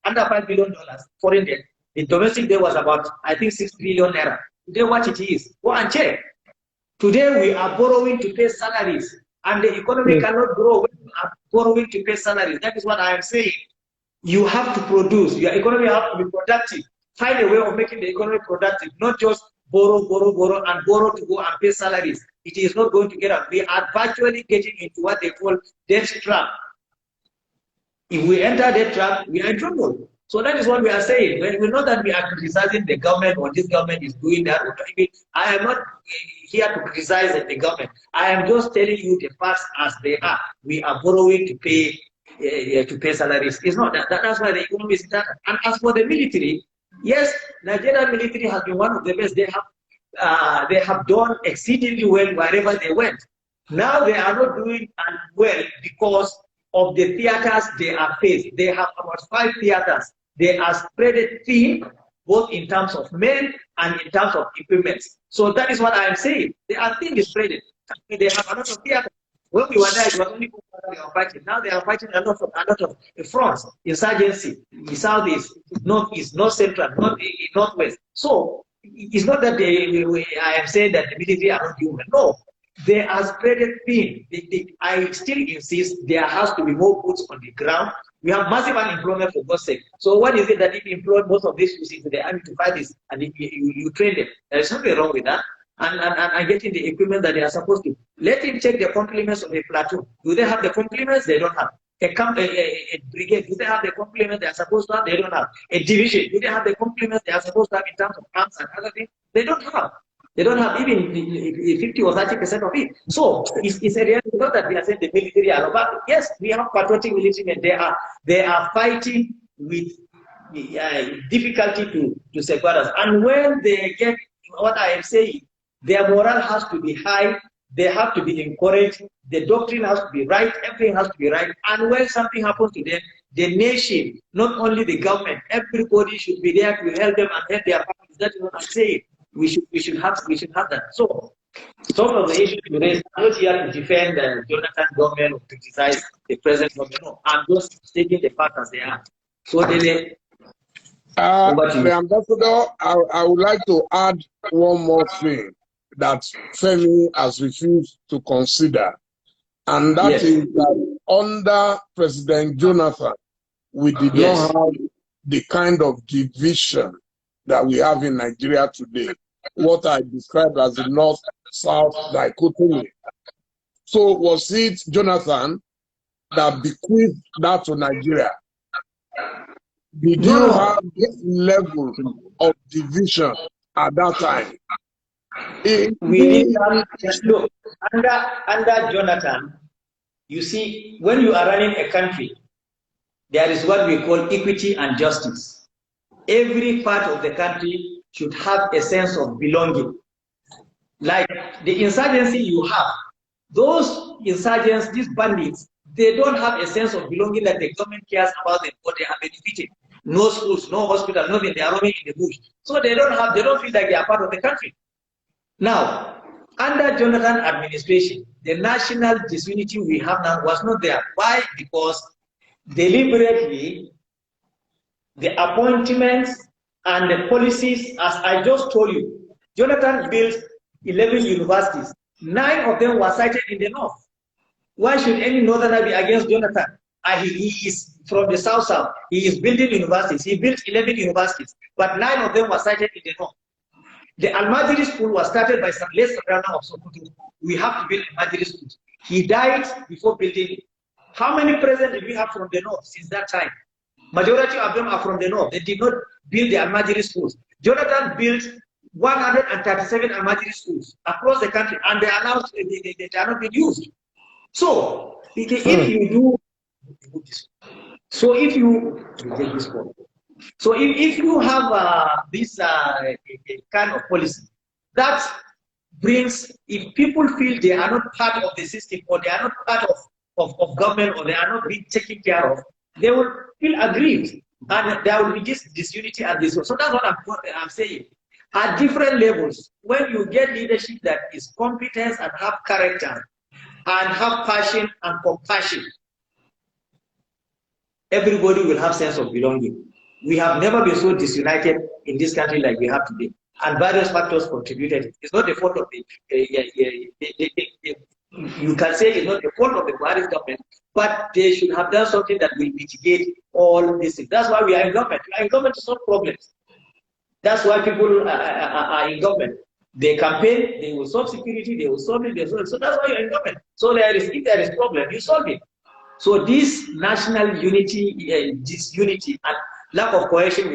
under $5 billion foreign debt. The domestic debt was about, I think, 6 trillion naira. Today, what it is? Go and check. Today, we are borrowing to pay salaries, and the economy cannot grow when we are borrowing to pay salaries. That is what I am saying. You have to produce. Your economy has to be productive. Find a way of making the economy productive, not just borrow, and borrow to go and pay salaries. It is not going to get up. We are virtually getting into what they call debt trap. If we enter debt trap, we are in trouble. So that is what we are saying. When we know that we are criticizing the government or this government is doing that, I am not here to criticize the government. I am just telling you the facts as they are. We are borrowing to pay salaries. It's not that. That's why the economy is that. And as for the military, yes, Nigerian military has been one of the best. They have done exceedingly well wherever they went. Now they are not doing well because of the theaters they are faced. They have about 5 theaters. They are spread thin, both in terms of men and in terms of equipment. So that is what I am saying. They are thinly spread. They have a lot of theaters. When we were there, it was only they are fighting. Now they are fighting a lot of fronts, insurgency, the southeast, northeast, north central, northwest. So it's not that I am saying that the military are not human. No, they are spread thin. I still insist there has to be more boots on the ground. We have massive unemployment, for God's sake. So what is it that if you employ most of these people into the army to fight this and you train them? There is nothing wrong with that. And getting the equipment that they are supposed to. Let him check the complements of a platoon. Do they have the complements? They don't have. A brigade, do they have the complements they are supposed to have? They don't have. A division, do they have the complements they are supposed to have in terms of arms and other things? They don't have. They don't have even 50 or 30% of it. So it's a reality. Not that we are saying the military are about. Yes, we have patriotic military, and they are fighting with difficulty to safeguard us. And when they get what I am saying, their morale has to be high. They have to be encouraged. The doctrine has to be right. Everything has to be right. And when something happens to them, the nation, not only the government, everybody should be there to help them and help their families. That is what I'm saying. We should have that. So some of the issues today, I'm not here to defend the Jonathan government or criticize the present government. No, I'm just stating the facts as they are. So Dele, the ambassador, I would like to add one more thing that Femi has refused to consider, and that is that under President Jonathan, we did not have the kind of division that we have in Nigeria today, what I described as the North-South dichotomy. So was it Jonathan that bequeathed that to Nigeria? Did you have this level of division at that time? We did look under Jonathan. You see, when you are running a country, there is what we call equity and justice. Every part of the country should have a sense of belonging. Like the insurgency you have, those insurgents, these bandits, they don't have a sense of belonging that the government cares about them or they are benefited. No schools, no hospital, nothing. They are roaming in the bush. So they don't feel like they are part of the country. Now, under Jonathan administration, the national disunity we have now was not there. Why? Because deliberately, the appointments and the policies, as I just told you, Jonathan built 11 universities. 9 of them were cited in the north. Why should any northerner be against Jonathan? He is from the south. He is building universities. He built 11 universities, but 9 of them were cited in the north. The Al-Madri school was started by some less Sabrana of Sokoto. We have to build Al-Madri school. He died before building it. How many presidents did we have from the north since that time? Majority of them are from the north. They did not build the Al-Madri schools. Jonathan built 137 Al-Madri schools across the country, and they are now they are not being used. So if you do, so if you take this one. So if you have this kind of policy, that brings, if people feel they are not part of the system or they are not part of government or they are not being taken care of, they will feel aggrieved and there will be this disunity and this. So that's what I'm saying. At different levels, when you get leadership that is competent and have character and have passion and compassion, everybody will have sense of belonging. We have never been so disunited in this country like we have today, and various factors contributed. It's not the fault of you can say it's not the fault of the Buhari government, but they should have done something that will mitigate all these things. That's why we are in government. We are in government to solve problems. That's why people are in government. They campaign, they will solve security, they will solve it, they solve it. So that's why you're in government. So if there is problem, you solve it. So this national unity, disunity, and lack of cohesion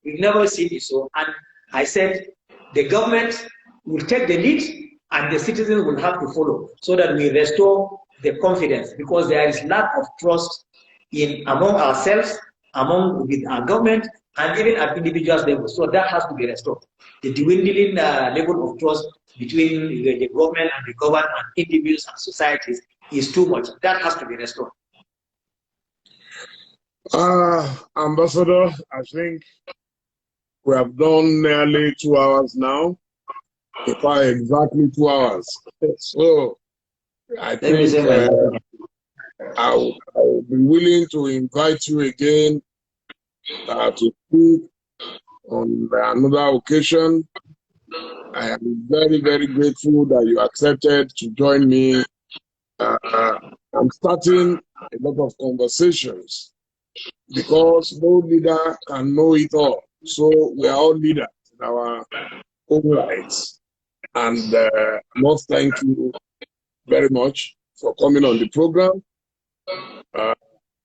we've never seen it so. And I said the government will take the lead and the citizens will have to follow so that we restore the confidence, because there is lack of trust among ourselves, with our government, and even at individuals level. So that has to be restored. The dwindling level of trust between the government and the governed and individuals and societies is too much. That has to be restored. Ambassador, I think we have done nearly 2 hours now. If I exactly 2 hours. So I think I will be willing to invite you again to speak on another occasion. I am very, very grateful that you accepted to join me. I'm starting a lot of conversations because no leader can know it all. So we are all leaders in our own rights. And most thank you very much for coming on the program.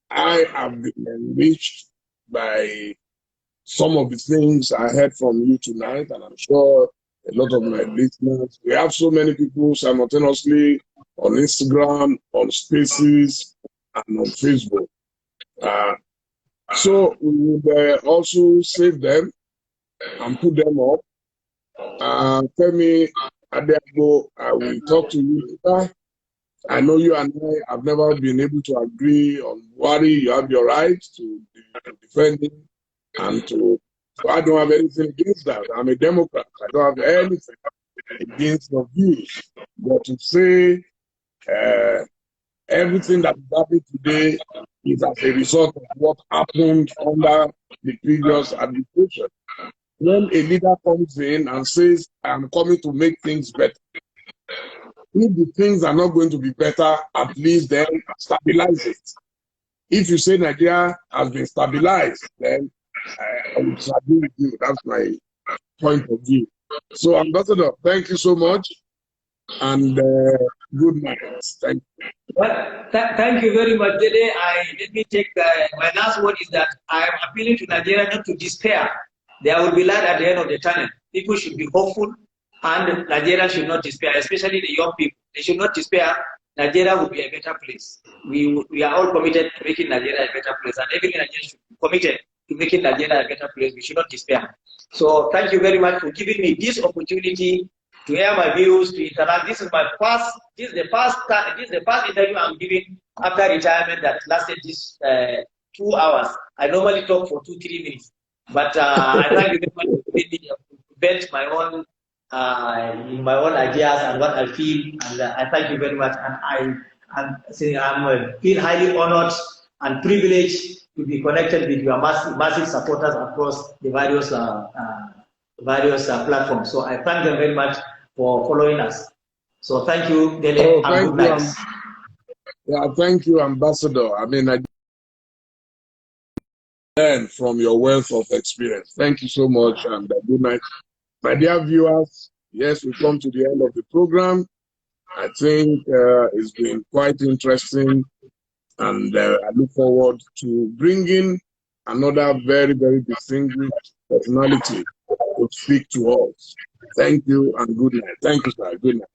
I have been enriched by some of the things I heard from you tonight, and I'm sure a lot of my listeners. We have so many people simultaneously on Instagram, on Spaces, and on Facebook. So we will also save them and put them up. Tell me, Adebo, I will talk to you later. I know you and I have never been able to agree on Buhari. You have your right to defend him and to. So I don't have anything against that. I'm a Democrat. I don't have anything against your views. But to say everything that is happening today is as a result of what happened under the previous administration. When a leader comes in and says, I'm coming to make things better, if the things are not going to be better, at least then stabilize it. If you say Nigeria has been stabilized, then I would agree with you. That's my point of view. So, Ambassador, thank you so much, and good night. Thank you. Well, thank you very much, Dele. Let me take my last word is that I am appealing to Nigeria not to despair. There will be light at the end of the tunnel. People should be hopeful, and Nigeria should not despair, especially the young people. They should not despair. Nigeria will be a better place. We are all committed to making Nigeria a better place, and every Nigerian should be committed to making Nigeria a better place. We should not despair. So thank you very much for giving me this opportunity to air my views, to interact. This is the first interview I'm giving after retirement that lasted this 2 hours. I normally talk for 2-3 minutes, but I thank you very much for letting me vent my own ideas and what I feel, and I thank you very much. And I feel highly honored and privileged to be connected with your massive supporters across the various platforms. So I thank them very much for following us. So thank you, Dele, and good night. Yeah, thank you, Ambassador. I mean, I learn from your wealth of experience. Thank you so much, and good night. My dear viewers, yes, we come to the end of the program. I think it's been quite interesting, and I look forward to bringing another very, very distinguished personality to speak to us. Thank you and good night. Thank you, sir. Good night.